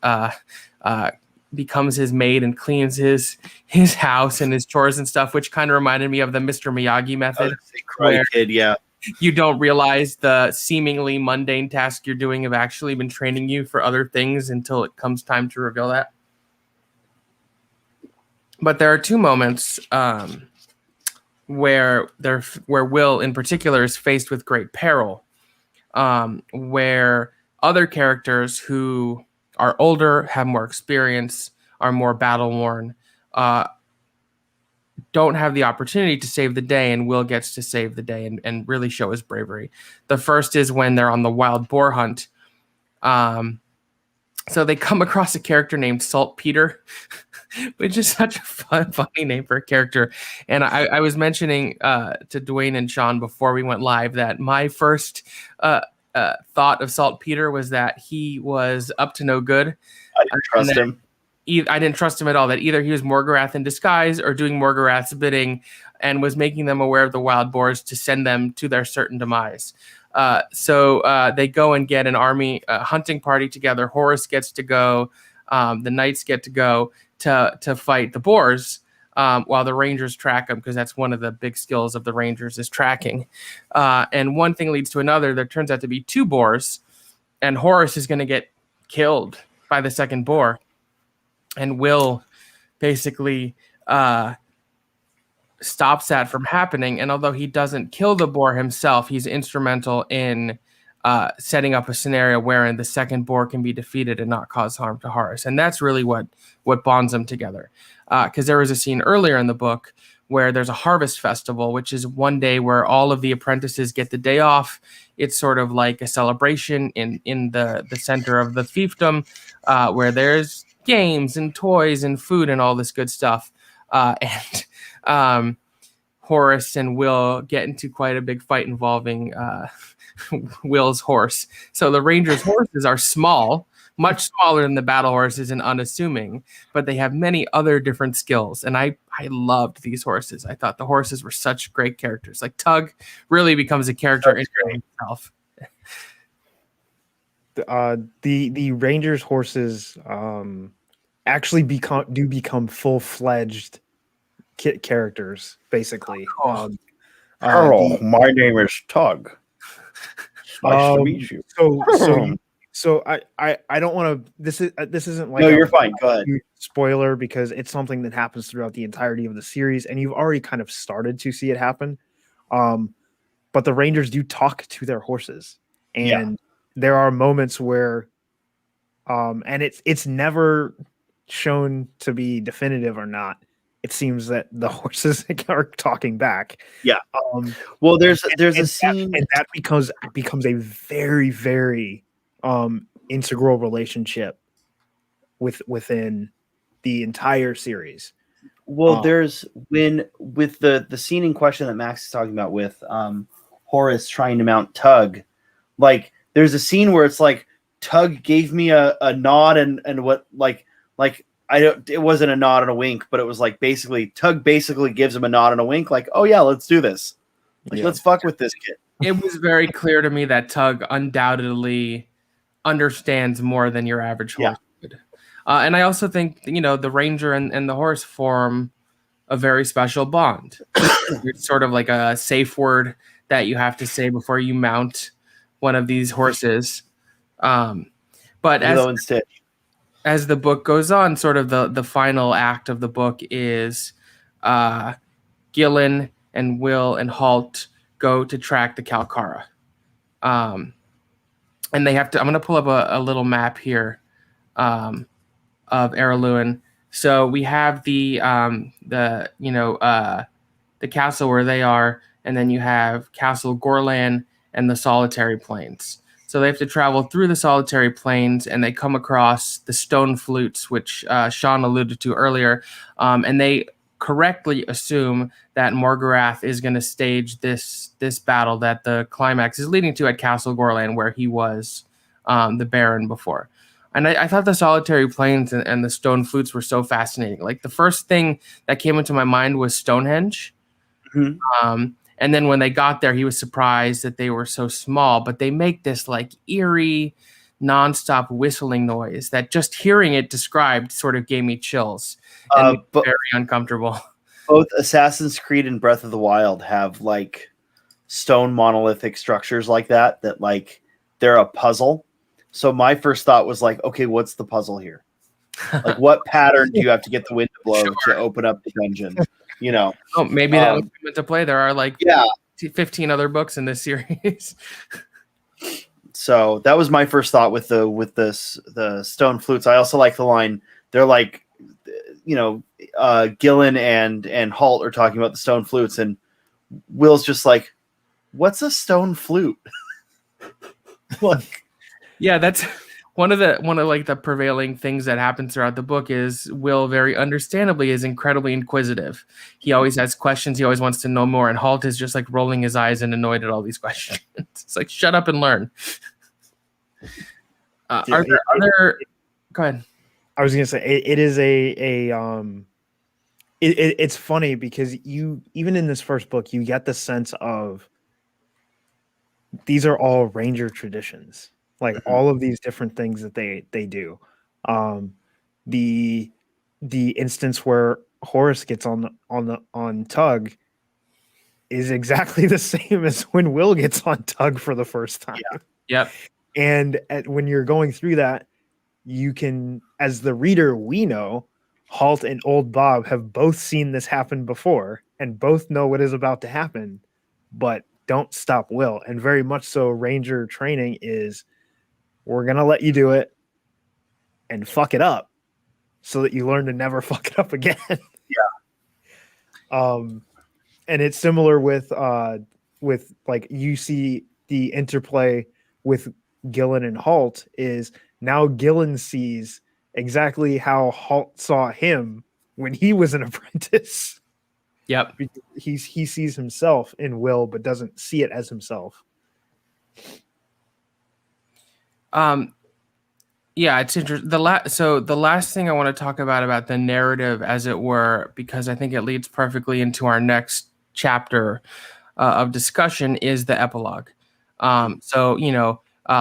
becomes his maid and cleans his house and his chores and stuff, which kind of reminded me of the Mr. Miyagi method. Karate Kid, yeah. You don't realize the seemingly mundane task you're doing have actually been training you for other things until it comes time to reveal that. But there are two moments where Will in particular is faced with great peril, where other characters who are older, have more experience, are more battle-worn, don't have the opportunity to save the day, and Will gets to save the day and really show his bravery. The first is when they're on the wild boar hunt. So they come across a character named Saltpeter, which is such a funny name for a character. And I was mentioning to Dwain and Sean before we went live that my first thought of Saltpeter was that he was up to no good. I didn't trust him. I didn't trust him at all. That either he was Morgorath in disguise or doing Morgorath's bidding and was making them aware of the wild boars to send them to their certain demise. So they go and get an army hunting party together. Horus gets to go. The knights get to go to fight the boars. While the rangers track them, because that's one of the big skills of the rangers is tracking. And one thing leads to another. There turns out to be two boars, and Horus is going to get killed by the second boar. And Will basically stops that from happening. And although he doesn't kill the boar himself, he's instrumental in setting up a scenario wherein the second boar can be defeated and not cause harm to Horus. And that's really what bonds them together. Because there was a scene earlier in the book where there's a harvest festival, which is one day where all of the apprentices get the day off. It's sort of like a celebration in the center of the fiefdom, where there's games and toys and food and all this good stuff. And Horus and Will get into quite a big fight involving Will's horse. So the Rangers' horses are small, much smaller than the battle horses and unassuming, but they have many other different skills. And I loved these horses. I thought the horses were such great characters. Like Tug really becomes a character in himself. The Rangers' horses actually become full-fledged characters, basically. Carl, my name is Tug. Nice to meet you. So I don't want to. This isn't like no. You're fine. Go ahead. Spoiler, because it's something that happens throughout the entirety of the series, and you've already kind of started to see it happen. But the Rangers do talk to their horses, and there are moments where, and it's never shown to be definitive or not. It seems that the horses are talking back. Yeah. Well, there's a scene, and that becomes a very, very integral relationship within the entire series. Well, there's with the scene in question that Max is talking about with Horus trying to mount Tug, like there's a scene where it's like Tug gave me a nod and what like it wasn't a nod and a wink, but it was like Tug basically gives him a nod and a wink, like, oh yeah, let's do this. Like, let's fuck with this kid. It was very clear to me that Tug undoubtedly understands more than your average horse would. And I also think, the ranger and the horse form a very special bond. It's sort of like a safe word that you have to say before you mount one of these horses. But as the book goes on, sort of the final act of the book is Gillen and Will and Halt go to track the Kalkara. And they have to, I'm going to pull up a little map here of Araluen. So we have the castle where they are, and then you have Castle Gorlan and the Solitary Plains. So they have to travel through the Solitary Plains, and they come across the stone flutes, which Sean alluded to earlier, and they correctly assume that Morgorath is going to stage this battle that the climax is leading to at Castle Gorlan, where he was the Baron before. And I thought the Solitary Plains and the stone flutes were so fascinating. Like, the first thing that came into my mind was Stonehenge. Mm-hmm. And then when they got there, he was surprised that they were so small, but they make this like eerie, nonstop whistling noise that just hearing it described sort of gave me chills and very uncomfortable. Both Assassin's Creed and Breath of the Wild have like stone monolithic structures like that like they're a puzzle. So my first thought was like, okay, what's the puzzle here? Like, what pattern do you have to get the wind to blow to open up the dungeon? You know, maybe that would come into play. There are like 15 other books in this series. So that was my first thought with the stone flutes. I also like the line. They're like, Gillen and Halt are talking about the stone flutes, and Will's just like, "What's a stone flute?" Like, yeah, that's one of the prevailing things that happens throughout the book is Will very understandably is incredibly inquisitive. He always has questions. He always wants to know more. And Halt is just like rolling his eyes and annoyed at all these questions. It's like, shut up and learn. Are there other? Go ahead. I was gonna say it is it's funny because you, even in this first book, you get the sense of these are all Ranger traditions. Like, all of these different things that they do. The instance where Horace gets on Tug is exactly the same as when Will gets on Tug for the first time. Yeah. Yep. And when you're going through that, you can, as the reader, we know Halt and Old Bob have both seen this happen before and both know what is about to happen, but don't stop Will. And very much so, Ranger training is, we're going to let you do it and fuck it up so that you learn to never fuck it up again. And it's similar with like, you see the interplay with Gillen and Halt is now Gillen sees exactly how Halt saw him when he was an apprentice. Yep. He sees himself in Will, but doesn't see it as himself. Yeah, it's interesting. So the last thing I want to talk about the narrative, as it were, because I think it leads perfectly into our next chapter of discussion, is the epilogue. So,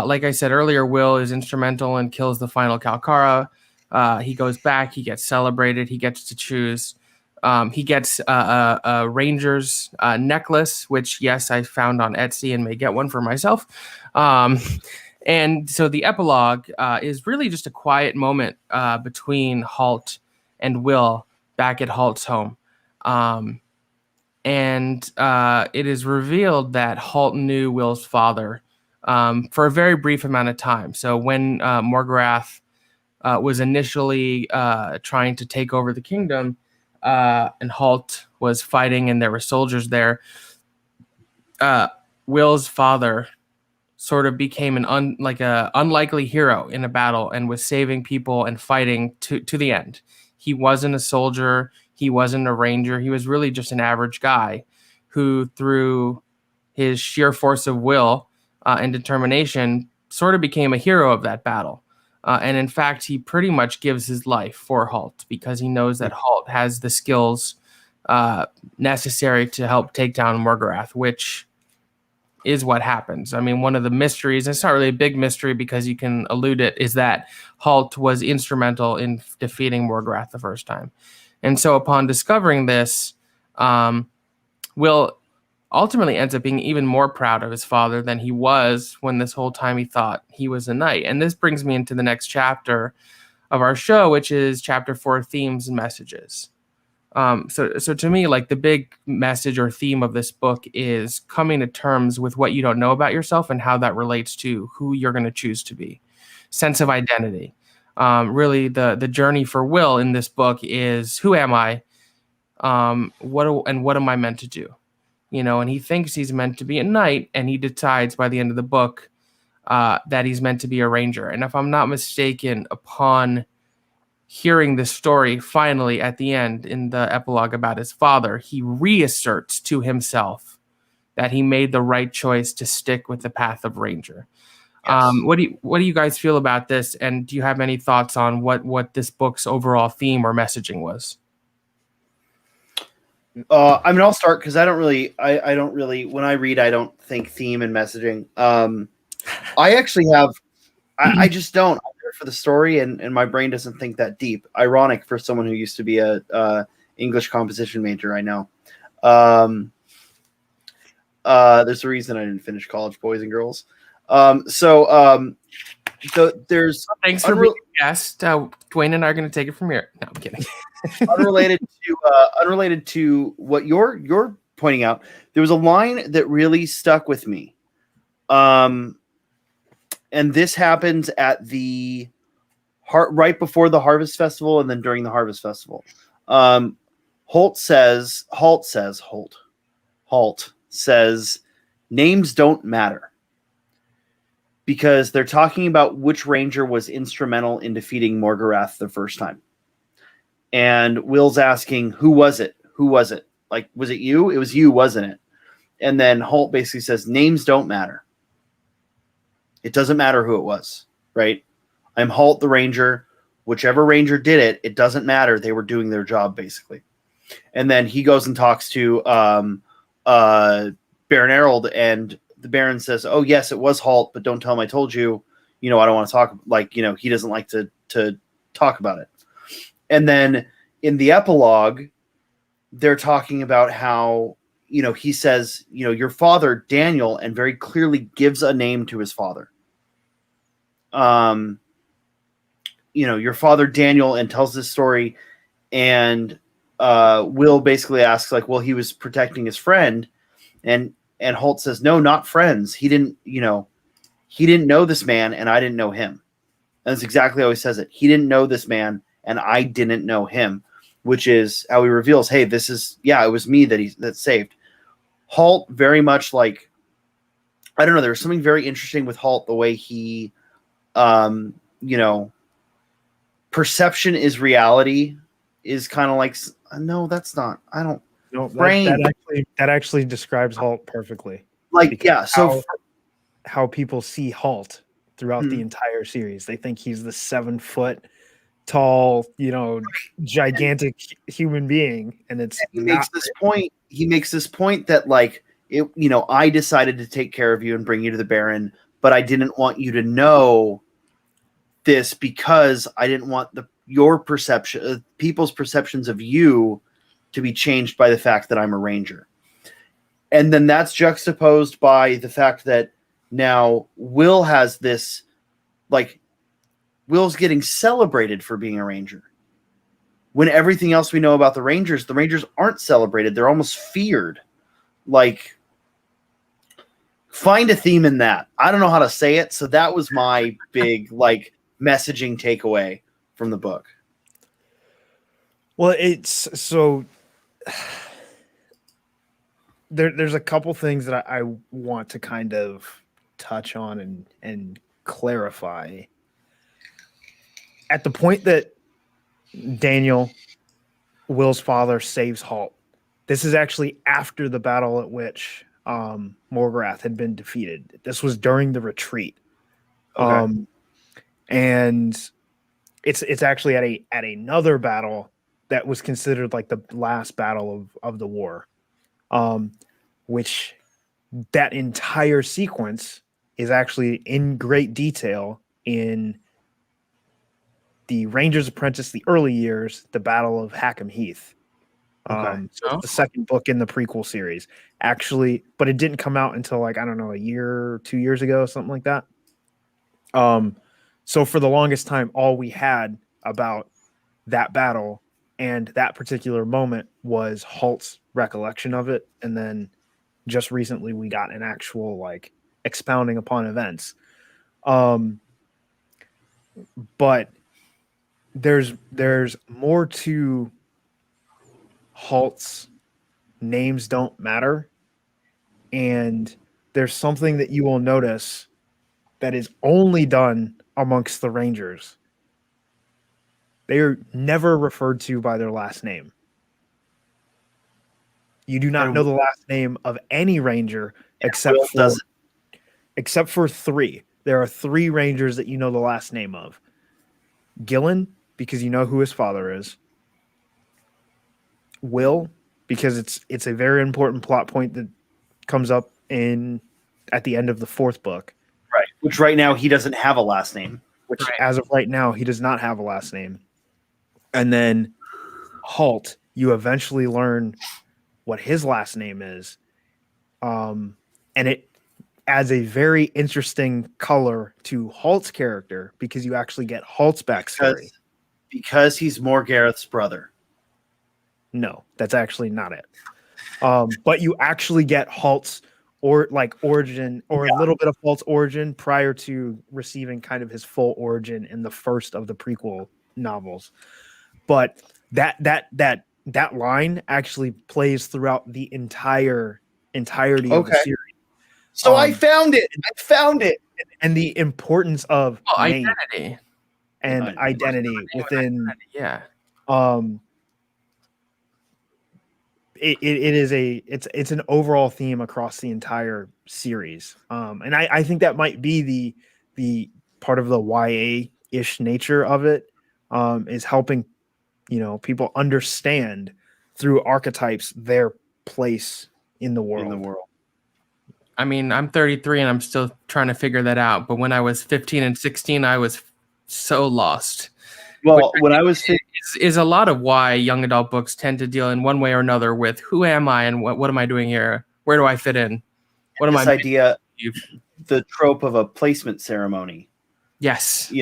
like I said earlier, Will is instrumental and kills the final Kalkara. He goes back, he gets celebrated, he gets to choose. He gets a Ranger's necklace, which, yes, I found on Etsy and may get one for myself. And so the epilogue is really just a quiet moment between Halt and Will back at Halt's home. And it is revealed that Halt knew Will's father for a very brief amount of time. So when Morgorath was initially trying to take over the kingdom, and Halt was fighting and there were soldiers there, Will's father sort of became an unlikely hero in a battle and was saving people and fighting to the end. He wasn't a soldier. He wasn't a ranger. He was really just an average guy who, through his sheer force of will and determination, sort of became a hero of that battle. And in fact, he pretty much gives his life for Halt because he knows that Halt has the skills necessary to help take down Morgorath, which is what happens. I mean, one of the mysteries, it's not really a big mystery because you can elude it, is that Halt was instrumental in defeating Morgorath the first time. And so upon discovering this, Will ultimately ends up being even more proud of his father than he was when this whole time he thought he was a knight. And this brings me into the next chapter of our show, which is chapter 4, themes and messages. So to me, like, the big message or theme of this book is coming to terms with what you don't know about yourself and how that relates to who you're going to choose to be. Sense of identity. Really, the journey for Will in this book is, who am I? What am I meant to do? And he thinks he's meant to be a knight, and he decides by the end of the book that he's meant to be a ranger. And if I'm not mistaken, upon hearing this story finally at the end in the epilogue about his father, he reasserts to himself that he made the right choice to stick with the path of ranger. Yes. What do you guys feel about this? And do you have any thoughts on what this book's overall theme or messaging was? I'll start because I don't really, when I read, I don't think theme and messaging. I actually have, I just don't. I'm there for the story, and my brain doesn't think that deep. Ironic for someone who used to be a English composition major, I know. There's a reason I didn't finish college, boys and girls. So there's thanks for being a guest. Dwain and I are going to take it from here. No, I'm kidding. unrelated to what you're pointing out, there was a line that really stuck with me. And this happens at the right before the Harvest Festival and then during the Harvest Festival. Holt says, names don't matter, because they're talking about which ranger was instrumental in defeating Morgorath the first time. And Will's asking, who was it? Who was it? Like, was it you? It was you, wasn't it? And then Holt basically says, names don't matter. It doesn't matter who it was, right? I'm Holt the ranger. Whichever ranger did it, it doesn't matter. They were doing their job, basically. And then he goes and talks to Baron Errold, and the Baron says, oh, yes, it was Holt, but don't tell him I told you. I don't want to talk, he doesn't like to talk about it. And then in the epilogue, they're talking about how, he says, your father, Daniel, and very clearly gives a name to his father. Your father, Daniel, and tells this story. And Will basically asks, like, well, he was protecting his friend. And Holt says, no, not friends. He didn't know this man, and I didn't know him. And that's exactly how he says it. He didn't know this man, and I didn't know him, which is how he reveals, hey, it was me that saved. Holt very much like, I don't know, there was something very interesting with Holt, the way he, perception is reality is kind of like, no, that's not, I don't. No, that actually describes Holt perfectly. Like, yeah, so how people see Holt throughout the entire series. They think he's the 7 foot tall, gigantic human being, and he makes this point that, like, I decided to take care of you and bring you to the Baron, but I didn't want you to know this because I didn't want your perception, people's perceptions of you, to be changed by the fact that I'm a ranger. And then that's juxtaposed by the fact that now Will has this, like, Will's getting celebrated for being a ranger. When everything else we know about the Rangers aren't celebrated. They're almost feared. Like, find a theme in that. I don't know how to say it. So that was my big, like, messaging takeaway from the book. Well, it's so there's a couple things that I want to kind of touch on and clarify. At the point that Daniel, Will's father, saves Holt, this is actually after the battle at which Morgorath had been defeated. This was during the retreat. Okay. And it's actually at another battle that was considered like the last battle of the war, which that entire sequence is actually in great detail in the Ranger's Apprentice, the early years, the Battle of Hackham Heath. So it's the second book in the prequel series, actually, but it didn't come out until like, I don't know, a year or 2 years ago, something like that. So for the longest time, all we had about that battle and that particular moment was Halt's recollection of it. And then just recently we got an actual like expounding upon events. But there's more to Halt's names don't matter. And there's something that you will notice that is only done amongst the Rangers. They are never referred to by their last name. You do not know the last name of any Ranger except for 3. There are 3 Rangers that you know the last name of. Gillen, because you know who his father is. Will, because it's a very important plot point that comes up at the end of the 4th book. Right. Which right now he doesn't have a last name. Which as of right now, he does not have a last name. And then Halt, you eventually learn what his last name is. And it adds a very interesting color to Halt's character because you actually get Halt's backstory. Because he's Morgareth's brother. No, that's actually not it. But you actually get Halt's origin or a little bit of Halt's origin prior to receiving kind of his full origin in the first of the prequel novels. But that line actually plays throughout the entirety of the series. So I found it. And the importance of identity and identity within it's an overall theme across the entire series. And I think that might be the part of the YA-ish nature of it, is helping, people understand through archetypes their place in the world. I mean, I'm 33 and I'm still trying to figure that out. But when I was 15 and 16, I was so lost. Well, when I was is a lot of why young adult books tend to deal in one way or another with who am I and what am I doing here? Where do I fit in? What am I? This idea, the trope of a placement ceremony. Yes.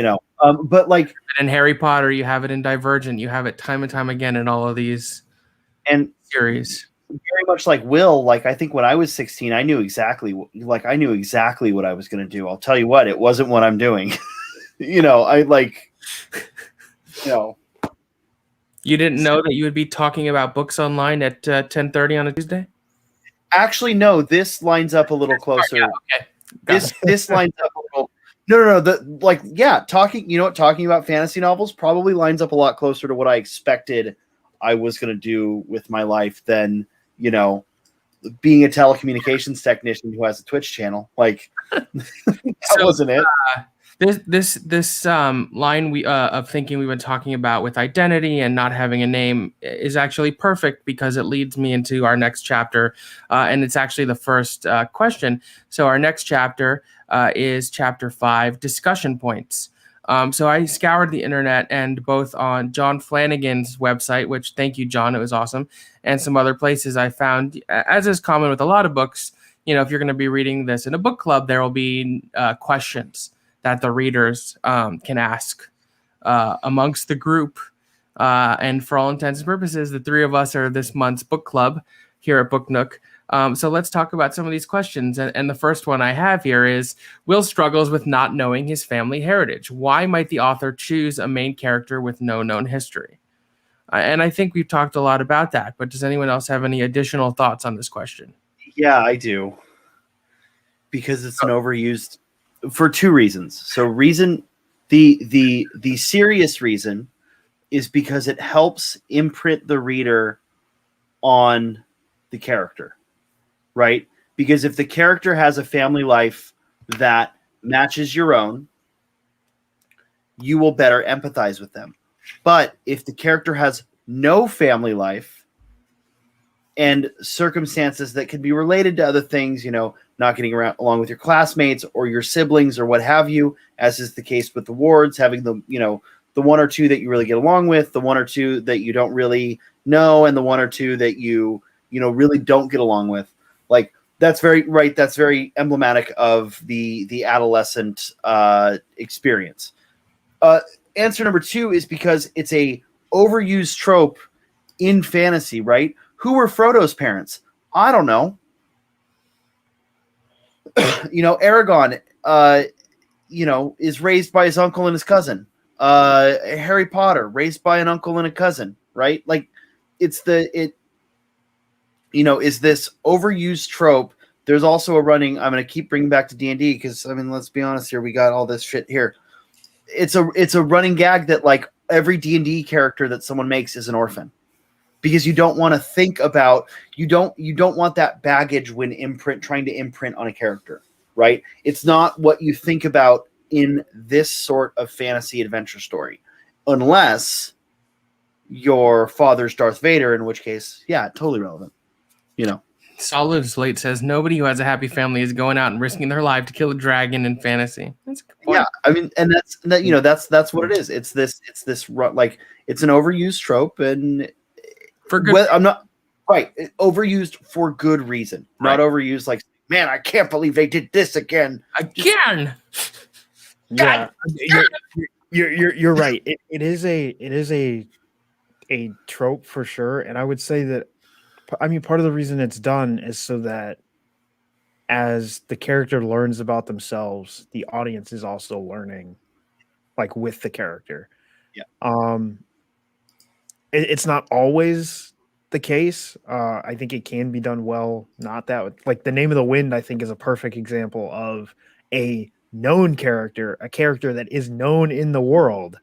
But like in Harry Potter, you have it in Divergent. You have it time and time again in all of these series. Very much like Will. Like I think when I was 16, I knew exactly what I was going to do. I'll tell you what, it wasn't what I'm doing. You didn't know that you would be talking about books online at 10:30 on a Tuesday? Actually, no. This lines up a little closer. Okay. This lines up a little. No. Talking about fantasy novels probably lines up a lot closer to what I expected I was going to do with my life than, being a telecommunications technician who has a Twitch channel. Like, that wasn't it. This line of thinking we've been talking about with identity and not having a name is actually perfect because it leads me into our next chapter, and it's actually the first question. So our next chapter is chapter 5, discussion points. So I scoured the internet, and both on John Flanagan's website, which thank you, John, it was awesome, and some other places I found, as is common with a lot of books, if you're going to be reading this in a book club, there will be questions that the readers can ask amongst the group. And for all intents and purposes, the 3 of us are this month's book club here at Book Nook. So let's talk about some of these questions. And the first one I have here is, Will struggles with not knowing his family heritage. Why might the author choose a main character with no known history? And I think we've talked a lot about that, but does anyone else have any additional thoughts on this question? Yeah, I do. Because it's an overused... For 2 reasons. So the serious reason is because it helps imprint the reader on the character, right? Because if the character has a family life that matches your own, you will better empathize with them. But if the character has no family life and circumstances that could be related to other things, not getting along with your classmates or your siblings or what have you, as is the case with the Wards, having the the one or two that you really get along with, the one or two that you don't really know, and the one or two that you really don't get along with. Like, that's very right. That's very emblematic of the adolescent experience. Answer number 2 is because it's a overused trope in fantasy, right? Who were Frodo's parents? I don't know. Aragorn, is raised by his uncle and his cousin. Harry Potter, raised by an uncle and a cousin, right? Like, is this overused trope. There's also a running, I'm going to keep bringing back to D&D because, let's be honest here, we got all this shit here. It's a running gag that, like, every D&D character that someone makes is an orphan, because you don't want to think about, you don't want that baggage when trying to imprint on a character, right? It's not what you think about in this sort of fantasy adventure story, unless your father's Darth Vader, in which case, yeah, totally relevant. Solid Slate says nobody who has a happy family is going out and risking their life to kill a dragon in fantasy. That's a good point. Yeah, and that's what it is. It's this like, it's an overused trope, and For good. I'm not right. Overused for good reason, not overused like, man, I can't believe they did this again. Yeah, you're right. It is a trope for sure, and I would say that, part of the reason it's done is so that as the character learns about themselves, the audience is also learning, like, with the character. Yeah. It's not always the case. I think it can be done well. Not that, like, The Name of the Wind, I think, is a perfect example of a known character, a character that is known in the world,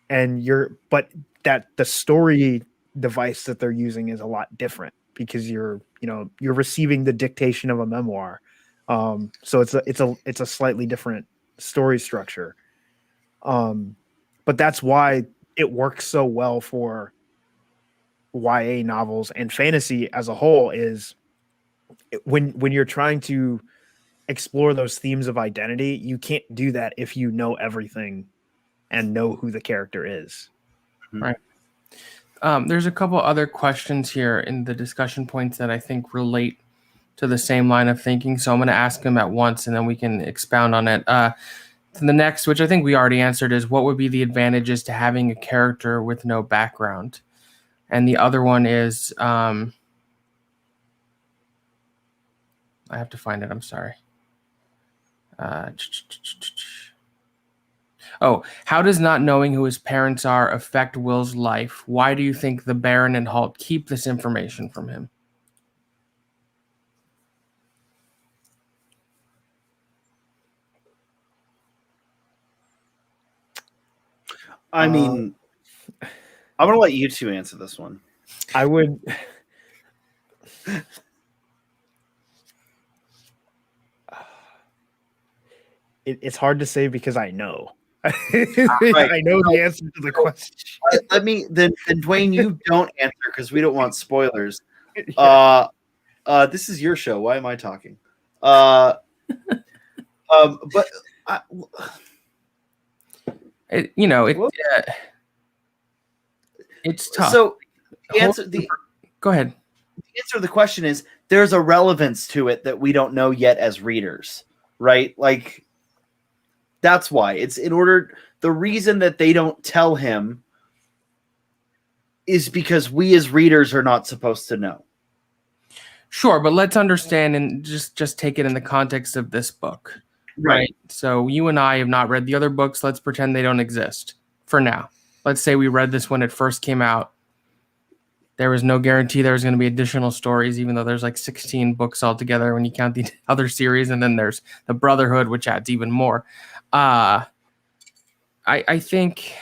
but that the story device that they're using is a lot different, because you're receiving the dictation of a memoir. So it's a slightly different story structure. But that's why it works so well for YA novels and fantasy as a whole, is when you're trying to explore those themes of identity, you can't do that if you know everything and know who the character is. Right. There's a couple other questions here in the discussion points that I think relate to the same line of thinking. So I'm going to ask them at once, and then we can expound on it. The next, which I think we already answered, is what would be the advantages to having a character with no background? And the other one is, I have to find it. I'm sorry. How does not knowing who his parents are affect Will's life? Why do you think the Baron and Halt keep this information from him? I'm going to let you two answer this one. I would. It's hard to say because I know. Right. I know the answer to the question. Then Dwayne, you don't answer because we don't want spoilers. This is your show. Why am I talking? But it's tough. So go ahead. The answer to the question is there's a relevance to it that we don't know yet as readers, right? Like, that's why it's the reason that they don't tell him is because we as readers are not supposed to know. Sure, but let's understand and just take it in the context of this book. Right. So you and I have not read the other books. Let's pretend they don't exist for now. Let's say we read this when it first came out. There was no guarantee there was going to be additional stories, even though there's like 16 books altogether when you count the other series. And then there's the Brotherhood, which adds even more. I think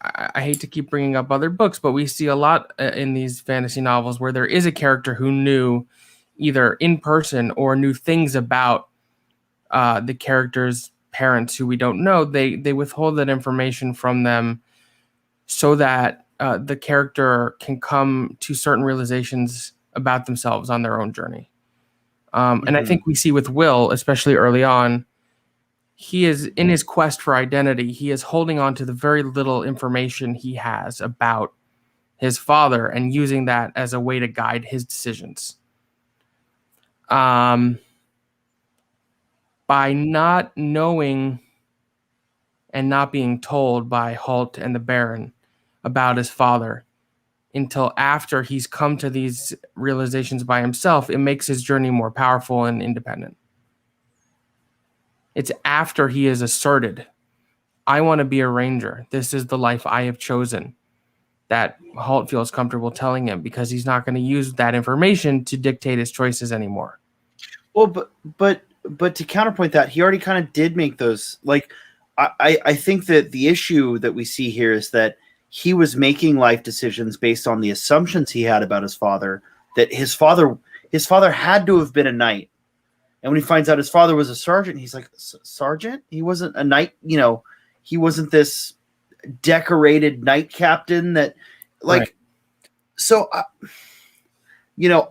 I hate to keep bringing up other books, but we see a lot in these fantasy novels where there is a character who knew either in person or knew things about the character's parents who we don't know. They withhold that information from them so that the character can come to certain realizations about themselves on their own journey. And I think we see with Will, especially early on, he is in his quest for identity. He is holding on to the very little information he has about his father and using that as a way to guide his decisions. By not knowing and not being told by Halt and the Baron about his father until after he's come to these realizations by himself, it makes his journey more powerful and independent. It's after he is asserted, I want to be a ranger. This is the life I have chosen, that Halt feels comfortable telling him, because he's not going to use that information to dictate his choices anymore. Well, but to counterpoint that, he already kind of did make those. Like, I think that the issue that we see here is that he was making life decisions based on the assumptions he had about his father, that his father had to have been a knight. And when he finds out his father was a sergeant, he's like, sergeant? He wasn't a knight, he wasn't this decorated knight captain that, like, right. So,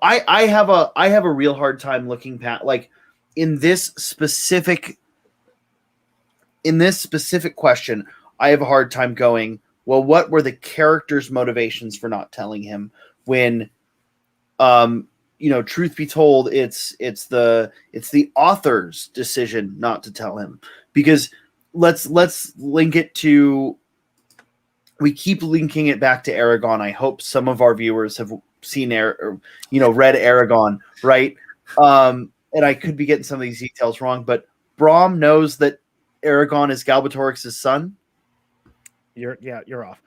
I have a real hard time looking past, like, in this specific question, I have a hard time going, well, what were the character's motivations for not telling him when, truth be told, it's the author's decision not to tell him, because let's link it to, we keep linking it back to Aragon. I hope some of our viewers have seen read Aragon, right? And I could be getting some of these details wrong, but Brom knows that Aragon is Galbatorix's son. You're off.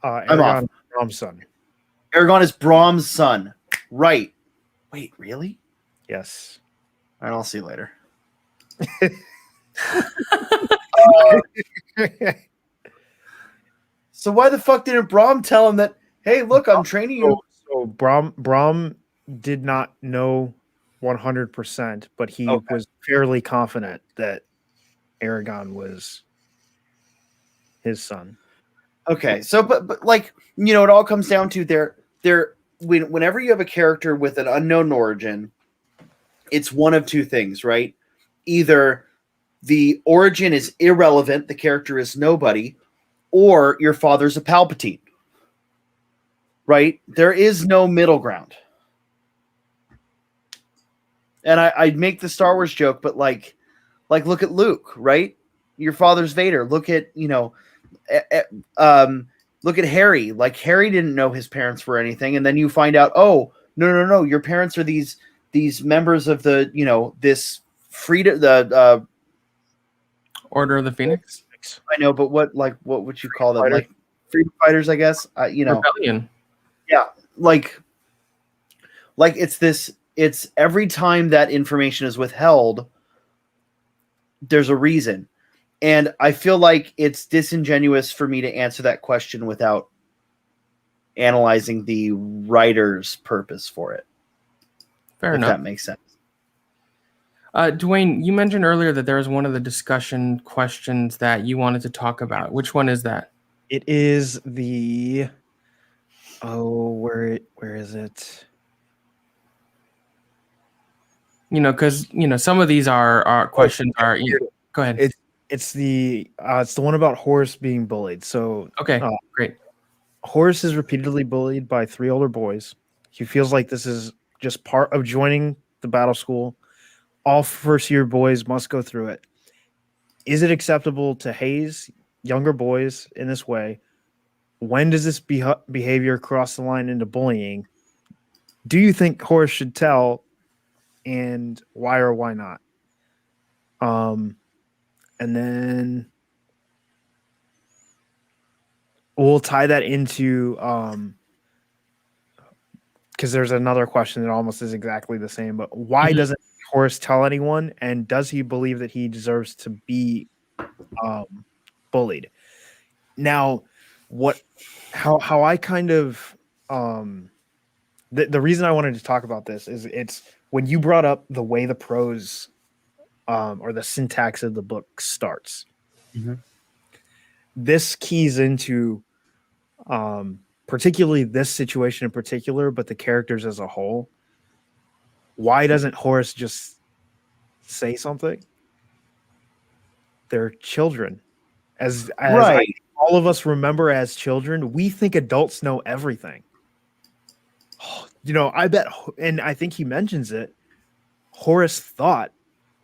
I'm off. Brom's son. Aragon is Brom's son. Right. Wait, really? Yes. All right, I'll see you later. So why the fuck didn't Brom tell him that, hey, look, I'm training you? So Brom did not know 100%, but he was fairly confident that Aragon was his son. Okay, so but like, it all comes down to whenever you have a character with an unknown origin, it's one of two things, right? Either the origin is irrelevant, the character is nobody, or your father's a Palpatine. Right? There is no middle ground. And I'd make the Star Wars joke, but like look at Luke, right? Your father's Vader. Look at, look at Harry. Like, Harry didn't know his parents were anything, and then you find out, oh, no, your parents are these members of the, this freedom, the Order of the Phoenix. I know, but what would you call them? Fighter. Like freedom fighters, I guess. Rebellion. Yeah, like it's every time that information is withheld, there's a reason. And I feel like it's disingenuous for me to answer that question without analyzing the writer's purpose for it. Fair enough. If that makes sense. Dwayne, you mentioned earlier that there was one of the discussion questions that you wanted to talk about. Which one is that? It is the... where is it? Because some of these are questions are. Go ahead. It's the one about Horace being bullied. So okay, great. Horace is repeatedly bullied by 3 older boys. He feels like this is just part of joining the battle school. All first-year boys must go through it. Is it acceptable to haze younger boys in this way? When does this behavior cross the line into bullying? Do you think Horace should tell, and why or why not? And then we'll tie that into because there's another question that almost is exactly the same. But why doesn't Horace tell anyone? And does he believe that he deserves to be bullied? Now, how I kind of the reason I wanted to talk about this is it's when you brought up the way the prose or the syntax of the book starts. Mm-hmm. This keys into particularly this situation in particular, but the characters as a whole. Why doesn't Horace just say something? they're children. As Right. all of us remember as children, we think adults know everything. I bet, and I think he mentions it, Horace thought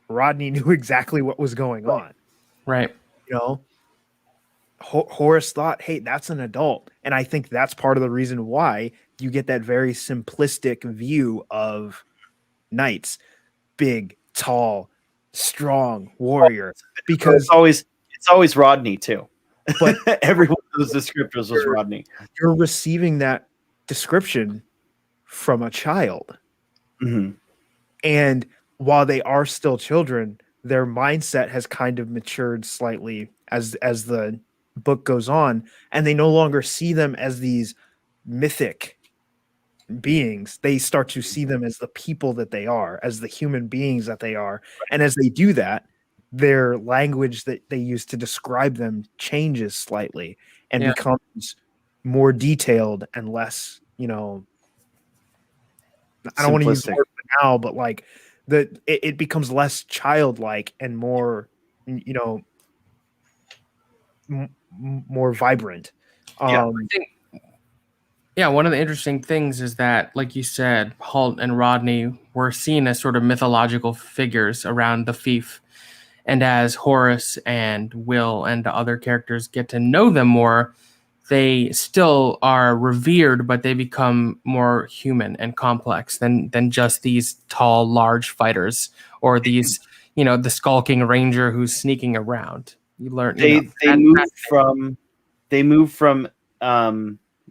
Rodney knew exactly what was going on. Right. Horace thought, hey, that's an adult. And I think that's part of the reason why you get that very simplistic view of knights. Big, tall, strong warrior. Because it's always Rodney too. But every one of those descriptors was Rodney. You're receiving that description from a child. Mm-hmm. And while they are still children, their mindset has kind of matured slightly as the book goes on, and they no longer see them as these mythic beings. They start to see them as the people that they are, as the human beings that they are. And as they do that, their language that they use to describe them changes slightly and becomes more detailed and less, I don't want to use the word now, but like it becomes less childlike and more, more vibrant. I think, one of the interesting things is that, like you said, Halt and Rodney were seen as sort of mythological figures around the fief. And as Horace and Will and the other characters get to know them more, they still are revered, but they become more human and complex than just these tall, large fighters or these, the skulking ranger who's sneaking around. You learn they move from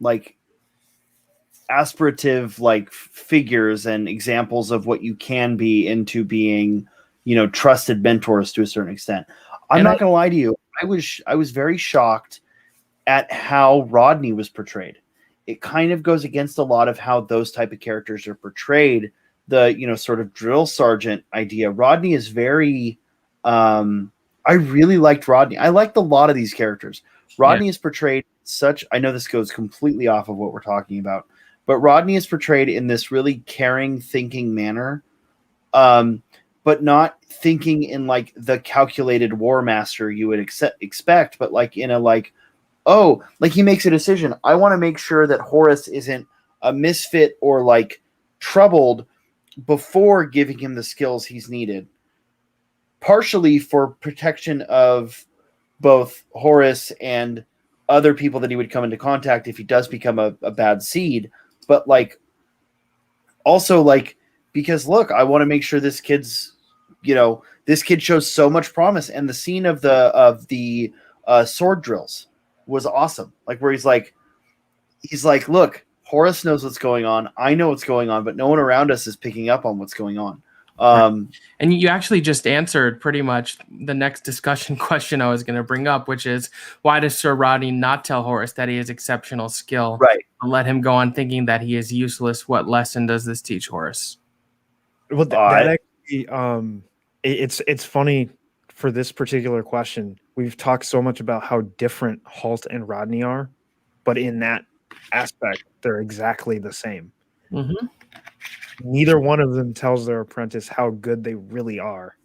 like aspirative like figures and examples of what you can be into being trusted mentors to a certain extent. I'm not going to lie to you. I was very shocked at how Rodney was portrayed. It kind of goes against a lot of how those type of characters are portrayed. The, sort of drill sergeant idea. Rodney is very, I really liked Rodney. I liked a lot of these characters. Rodney is portrayed I know this goes completely off of what we're talking about, but Rodney is portrayed in this really caring, thinking manner. But not thinking in like the calculated war master you would expect, but like in a like he makes a decision. I want to make sure that Horace isn't a misfit or like troubled before giving him the skills he's needed, partially for protection of both Horace and other people that he would come into contact if he does become a bad seed, but like also like, because look, I want to make sure this kid shows so much promise. And the scene of the sword drills was awesome. Like where he's like, look, Horace knows what's going on. I know what's going on, but no one around us is picking up on what's going on. And you actually just answered pretty much the next discussion question I was going to bring up, which is, why does Sir Rodney not tell Horace that he has exceptional skill? Right. And let him go on thinking that he is useless. What lesson does this teach Horace? Well, that actually, it's funny for this particular question. We've talked so much about how different Halt and Rodney are, but in that aspect, they're exactly the same. Mm-hmm. Neither one of them tells their apprentice how good they really are.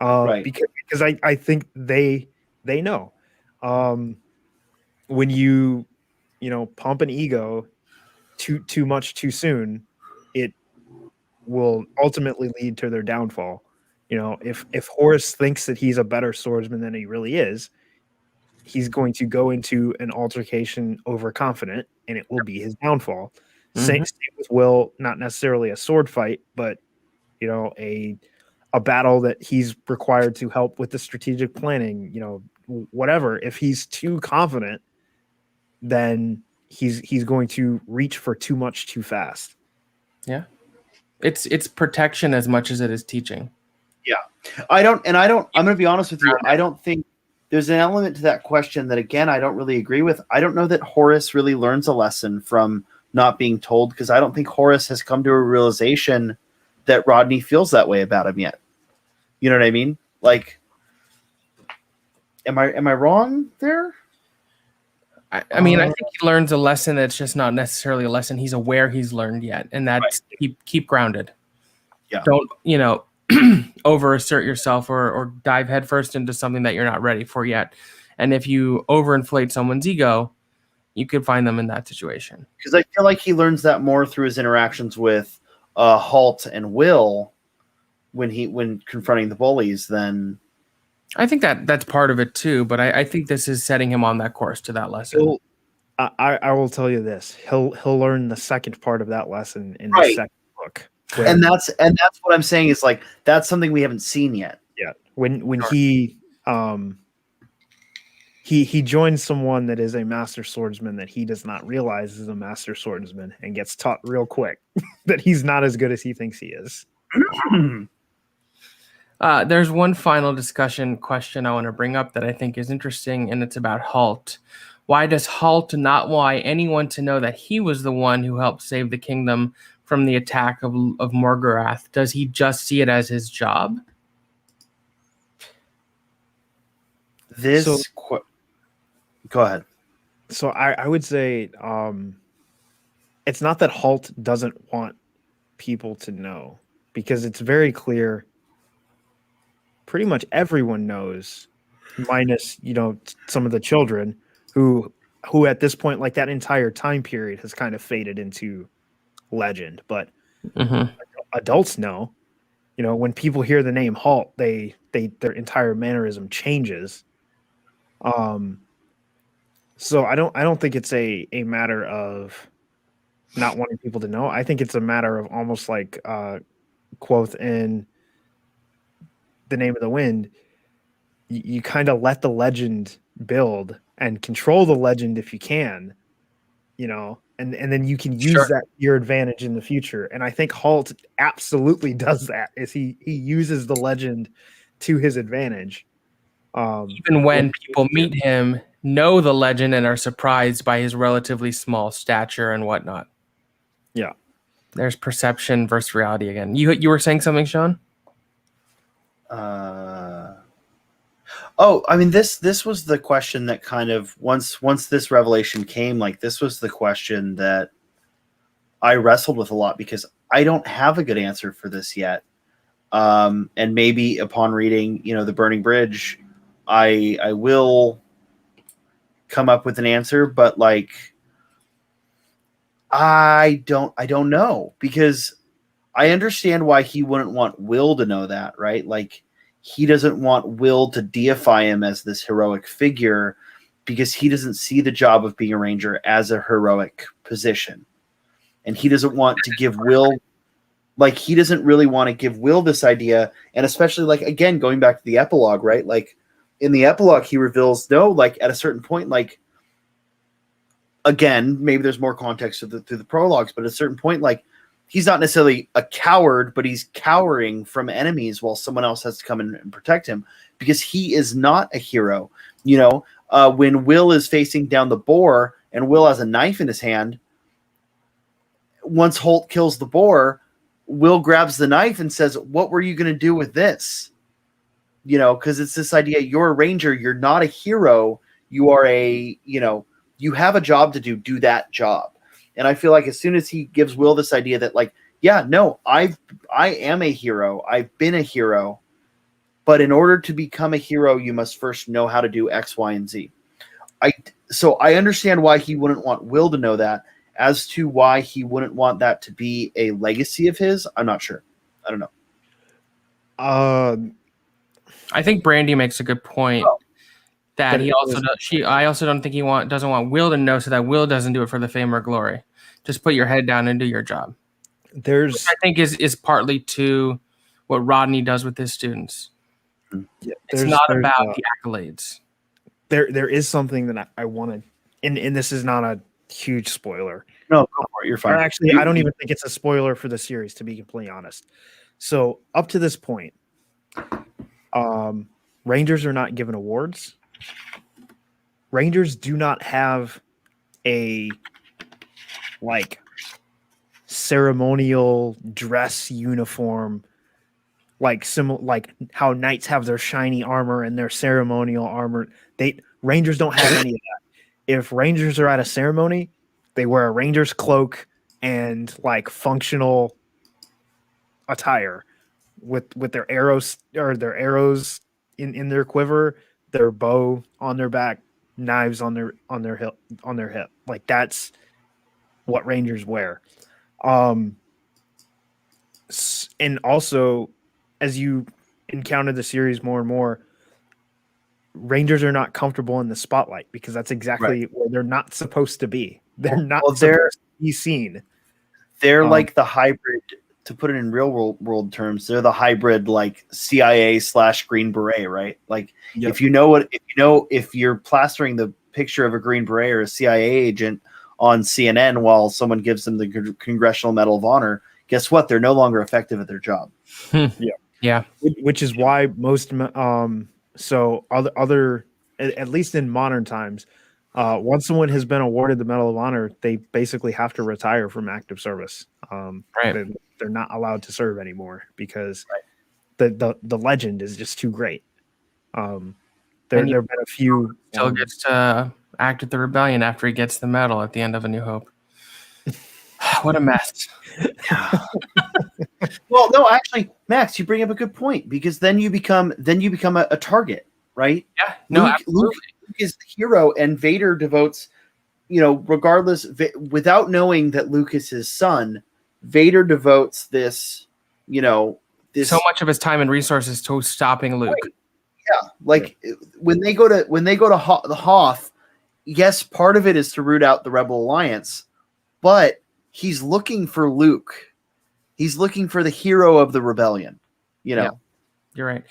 Right. Because I think they know. When you pump an ego too much too soon, it will ultimately lead to their downfall. If Horace thinks that he's a better swordsman than he really is, he's going to go into an altercation overconfident, and it will be his downfall. Mm-hmm. Same with Will, not necessarily a sword fight, but a battle that he's required to help with the strategic planning, whatever. If he's too confident, then he's going to reach for too much too fast. Yeah. It's protection as much as it is teaching. Yeah. I'm going to be honest with you. I don't think there's an element to that question that, again, I don't really agree with. I don't know that Horace really learns a lesson from not being told, because I don't think Horace has come to a realization that Rodney feels that way about him yet. You know what I mean? Like, am I wrong there? I mean, I think he learns a lesson that's just not necessarily a lesson he's aware he's learned yet, and that's keep grounded. Yeah. Don't overassert yourself or dive headfirst into something that you're not ready for yet. And if you overinflate someone's ego, you could find them in that situation. Because I feel like he learns that more through his interactions with Halt and Will when confronting the bullies than. I think that's part of it too, but I think this is setting him on that course to that lesson. He'll, I will tell you this: he'll learn the second part of that lesson in the Right. second book, And that's what I'm saying is like that's something we haven't seen yet. yeah. When he joins someone that is a master swordsman that he does not realize is a master swordsman and gets taught real quick that he's not as good as he thinks he is. There's one final discussion question I want to bring up that I think is interesting, and it's about Halt. Why does Halt not want anyone to know that he was the one who helped save the kingdom from the attack of Morgorath? Does he just see it as his job? Go ahead. So I would say it's not that Halt doesn't want people to know, because it's very clear. Pretty much everyone knows, minus some of the children who at this point, like that entire time period, has kind of faded into legend. But adults know. When people hear the name Halt, their entire mannerism changes. So I don't think it's a matter of not wanting people to know. I think it's a matter of almost like quote in The Name of the Wind. You kind of let the legend build and control the legend if you can, and then you can use that to your advantage in the future. And I think Halt absolutely does that. Is he uses the legend to his advantage. Even when people meet him, know the legend, and are surprised by his relatively small stature and whatnot. Yeah. There's perception versus reality again. You were saying something, Sean? I mean, this was the question that kind of once this revelation came, like this was the question that I wrestled with a lot, because I don't have a good answer for this yet. And maybe upon reading, The Burning Bridge, I will come up with an answer, but like I don't know, because I understand why he wouldn't want Will to know that, right? Like he doesn't want Will to deify him as this heroic figure, because he doesn't see the job of being a ranger as a heroic position. And he doesn't want to give Will, like he doesn't really want to give Will this idea. And especially like, again, going back to the epilogue, right? Like in the epilogue, he reveals, no, like at a certain point, like, again, maybe there's more context through the prologues, but at a certain point, like he's not necessarily a coward, but he's cowering from enemies while someone else has to come in and protect him, because he is not a hero. When Will is facing down the boar and Will has a knife in his hand, once Holt kills the boar, Will grabs the knife and says, "What were you going to do with this?" Because it's this idea, you're a ranger, you're not a hero. You are you have a job to do that job. And I feel like as soon as he gives Will this idea that like, yeah, no, I am a hero. I've been a hero. But in order to become a hero, you must first know how to do X, Y, and Z. So I understand why he wouldn't want Will to know that. As to why he wouldn't want that to be a legacy of his, I'm not sure. I don't know. I think Brandy makes a good point. That he also I also don't think doesn't want Will to know, so that Will doesn't do it for the fame or glory. Just put your head down and do your job. Which I think is partly to what Rodney does with his students. Yeah, it's not about the accolades. There is something that I want to, and this is not a huge spoiler. No, go for it. You're fine. Or actually, I don't even think it's a spoiler for the series, to be completely honest. So up to this point, Rangers are not given awards. Rangers do not have a ceremonial dress uniform, like how knights have their shiny armor and their ceremonial armor. Rangers don't have any of that. If Rangers are at a ceremony, they wear a Ranger's cloak and like functional attire. with their arrows or their arrows in their quiver, their bow on their back, knives on their hip. Like that's what Rangers wear. And also, as you encounter the series more and more, Rangers are not comfortable in the spotlight because that's exactly where they're not supposed to be. They're not supposed to be seen. They're like the hybrid, to put it in real world terms, they're the hybrid like CIA / Green Beret, right? Like if you're plastering the picture of a Green Beret or a CIA agent on CNN while someone gives them the Congressional Medal of Honor, guess what? They're no longer effective at their job. Yeah. Which is why most other at least in modern times, once someone has been awarded the Medal of Honor, they basically have to retire from active service. They're not allowed to serve anymore because the legend is just too great. There have been a few. Still gets to act at the rebellion after he gets the medal at the end of A New Hope. What a mess. Well, no, actually, Max, you bring up a good point because then you become a target, right? Yeah, no, Luke is the hero, and Vader devotes, regardless, without knowing that Luke is his son, Vader devotes this, so much of his time and resources to stopping Luke. Right. Yeah, like when they go to the Hoth, yes, part of it is to root out the Rebel Alliance, but he's looking for Luke. He's looking for the hero of the rebellion. Yeah, you're right.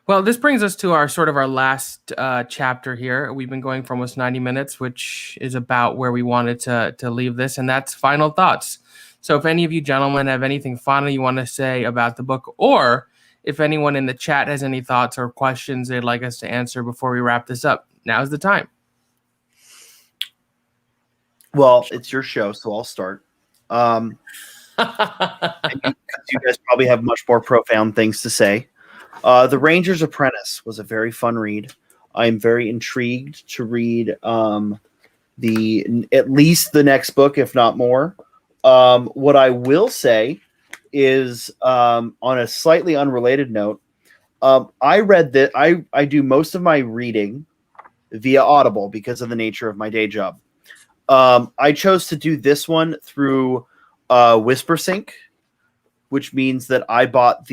Well, this brings us to our last chapter here. We've been going for almost 90 minutes, which is about where we wanted to leave this, and that's final thoughts. So if any of you gentlemen have anything final you want to say about the book, or if anyone in the chat has any thoughts or questions they'd like us to answer before we wrap this up, now's the time. Well, it's your show, so I'll start. You guys probably have much more profound things to say. The Ranger's Apprentice was a very fun read. I'm very intrigued to read at least the next book, if not more. What I will say is, on a slightly unrelated note, I read that I do most of my reading via Audible because of the nature of my day job. I chose to do this one through WhisperSync, which means that I bought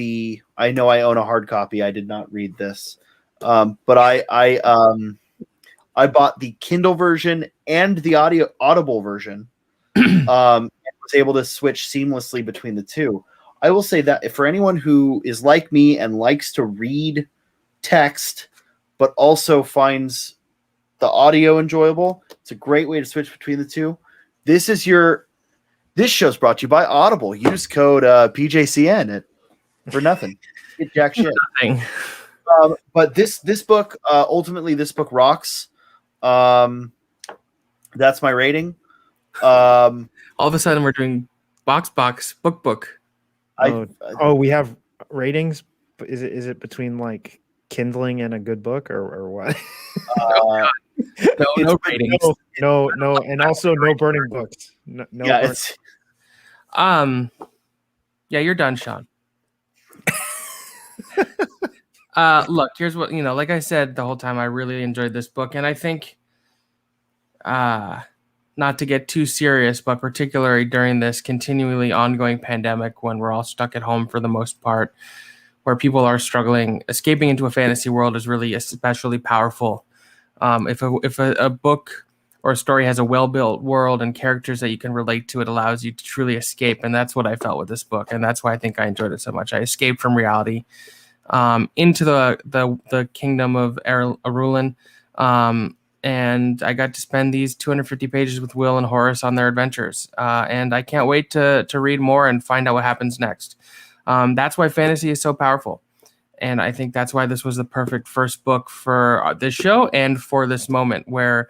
I know I own a hard copy. I did not read this, but I bought the Kindle version and the Audible version, and was able to switch seamlessly between the two. I will say that for anyone who is like me and likes to read text, but also finds the audio enjoyable, it's a great way to switch between the two. This show's brought to you by Audible. Use code PJCN for nothing. Get jack shit. Nothing. But this book, ultimately, this book rocks. That's my rating. All of a sudden, we're doing book. We have ratings. Is it between like Kindling and a good book or what? No ratings. No, and also no burning books. No. Yeah, yeah, you're done, Sean. Look, here's what, like I said the whole time, I really enjoyed this book. And I think, not to get too serious, but particularly during this continually ongoing pandemic when we're all stuck at home for the most part, where people are struggling, escaping into a fantasy world is really especially powerful. If a book or a story has a well-built world and characters that you can relate to, it allows you to truly escape. And that's what I felt with this book. And that's why I think I enjoyed it so much. I escaped from reality into the kingdom of Arulan. And I got to spend these 250 pages with Will and Horace on their adventures. And I can't wait to read more and find out what happens next. That's why fantasy is so powerful. And I think that's why this was the perfect first book for this show and for this moment where,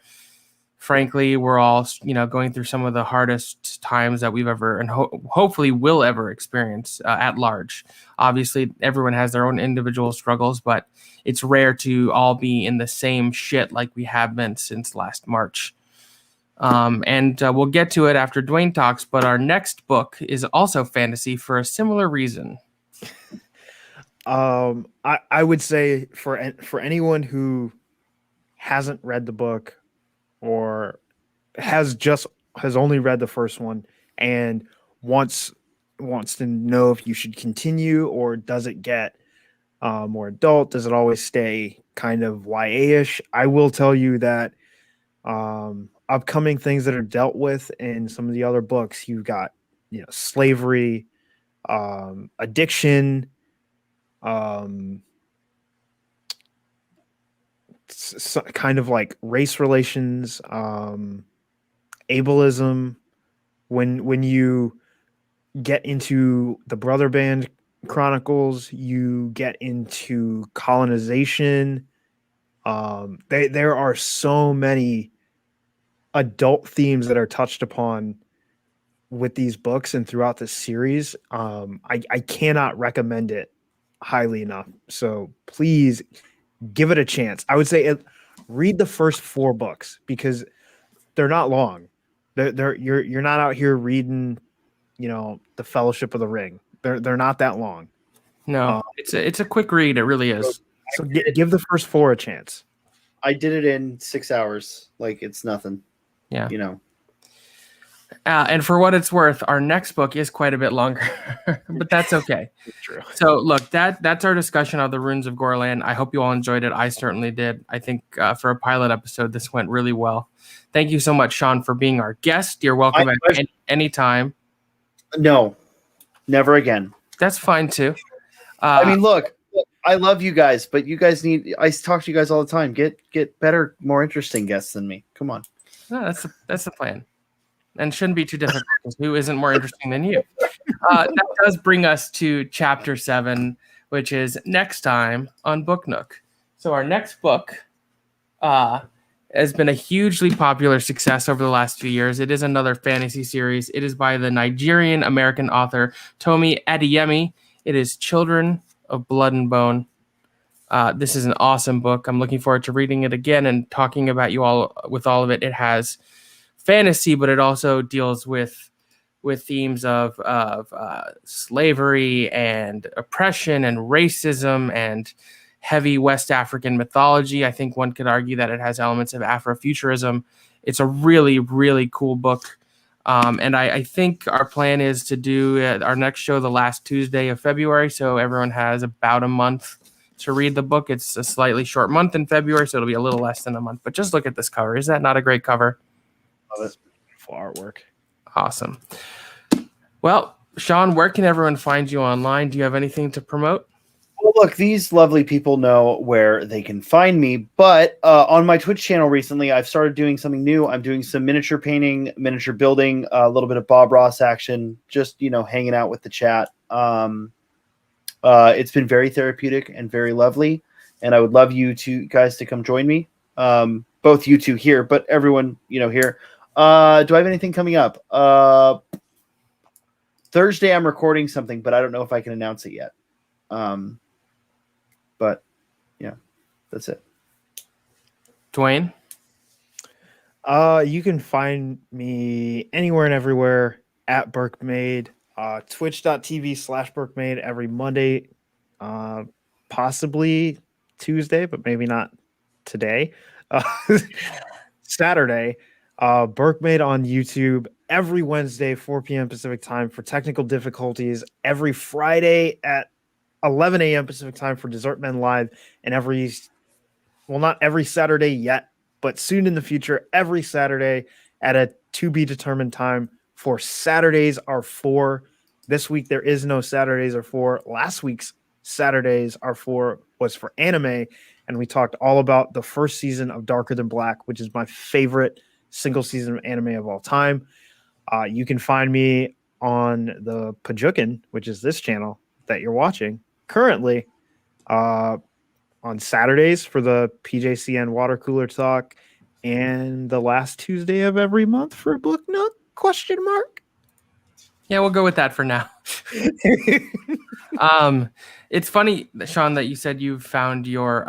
frankly, we're all, going through some of the hardest times that we've ever and hopefully will ever experience at large. Obviously, everyone has their own individual struggles, but it's rare to all be in the same shit like we have been since last March. And we'll get to it after Dwain talks, but our next book is also fantasy for a similar reason. I would say for anyone who hasn't read the book or has only read the first one and wants to know if you should continue, or does it get more adult? Does it always stay kind of YA-ish? I will tell you that upcoming things that are dealt with in some of the other books, you've got slavery, addiction, kind of like race relations, ableism. When you get into the Brother Band Chronicles, you get into colonization. There are so many adult themes that are touched upon with these books and throughout this series. I cannot recommend it highly enough. So please give it a chance. I would say read the first 4 books because they're not long. You're not out here reading, the Fellowship of the Ring. They're not that long. No, it's a quick read. It really is. So give the first 4 a chance. I did it in 6 hours. Like, it's nothing. Yeah. Uh, And for what it's worth, our next book is quite a bit longer, but that's okay. True. So look, that's our discussion of the Ruins of Gorlan. I hope you all enjoyed it. I certainly did. I think for a pilot episode, this went really well. Thank you so much, Sean, for being our guest. You're welcome at any time. No, never again. That's fine too. I mean, look, I love you guys, but you guys I talk to you guys all the time. Get better, more interesting guests than me. Come on. No, that's the plan. And shouldn't be too difficult because who isn't more interesting than you? That does bring us to chapter 7, which is next time on Book Nook. So our next book has been a hugely popular success over the last few years. It is another fantasy series. It is by the Nigerian-American author Tomi Adeyemi. It is Children of Blood and Bone. This is an awesome book. I'm looking forward to reading it again and talking about you all with all of it. It has fantasy, but it also deals with themes of slavery and oppression and racism and heavy West African mythology. I think one could argue that it has elements of Afrofuturism. It's a really, really cool book. And I think our plan is to do our next show the last Tuesday of February, so everyone has about a month to read the book. It's a slightly short month in February, so it'll be a little less than a month. But just look at this cover. Is that not a great cover? Love it. Beautiful artwork. Awesome. Well, Sean, where can everyone find you online? Do you have anything to promote? Well, look, these lovely people know where they can find me, but on my Twitch channel recently, I've started doing something new. I'm doing some miniature painting, miniature building, a little bit of Bob Ross action, just, hanging out with the chat. It's been very therapeutic and very lovely, and I would love you guys to come join me. Both you two here, but everyone, here. Do I have anything coming up? Thursday, I'm recording something, but I don't know if I can announce it yet. But yeah, that's it. Dwain? You can find me anywhere and everywhere at Burkemade, twitch.tv/Burkemade every Monday, possibly Tuesday, but maybe not today. Saturday, Burkemade on YouTube every Wednesday, 4 p.m. Pacific time for technical difficulties, every Friday at 11 a.m. Pacific time for Dessert Men Live, and not every Saturday yet, but soon in the future, every Saturday at a to be determined time for Saturdays are 4. This week, there is no Saturdays are 4. Last week's Saturdays are 4 was for anime, and we talked all about the first season of Darker Than Black, which is my favorite single season of anime of all time. You can find me on the Pajukin, which is this channel that you're watching currently, on Saturdays for the PJCN water cooler talk, and the last Tuesday of every month for Book Nook ? Yeah, we'll go with that for now. It's funny, Sean, that you said you found your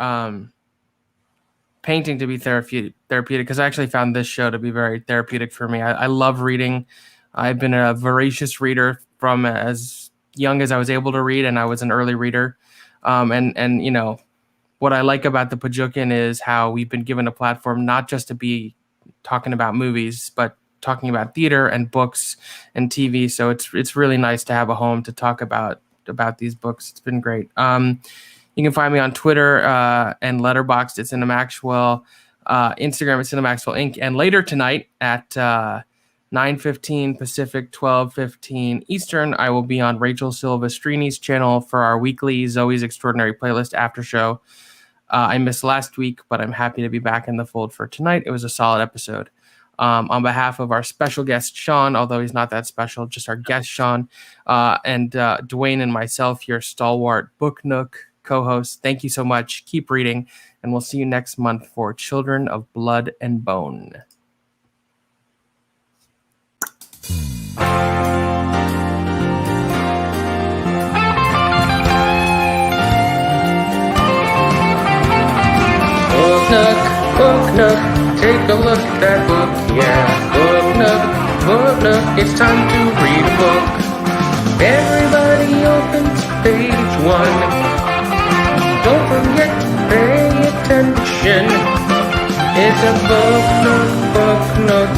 painting to be therapeutic, because I actually found this show to be very therapeutic for me. I love reading. I've been a voracious reader from as young as I was able to read, and I was an early reader. And you know, what I like about the Pajukin is how we've been given a platform not just to be talking about movies, but talking about theater and books and TV. So it's really nice to have a home to talk about these books. It's been great. You can find me on Twitter and Letterboxd. It's Cinemaxwell. Instagram is Cinemaxwell Inc. And later tonight at 9:15 Pacific, 12:15 Eastern, I will be on Rachel Silvestrini's channel for our weekly Zoe's Extraordinary Playlist after show. I missed last week, but I'm happy to be back in the fold for tonight. It was a solid episode. On behalf of our special guest, Sean, although he's not that special, just our guest, Sean, and Dwayne and myself, your stalwart Book Nook co-hosts, thank you so much. Keep reading, and we'll see you next month for Children of Blood and Bone. Book Nook, take a look at that book, yeah. Book Nook, it's time to read a book. Everybody opens page 1. Don't forget to pay attention. It's a Book Nook,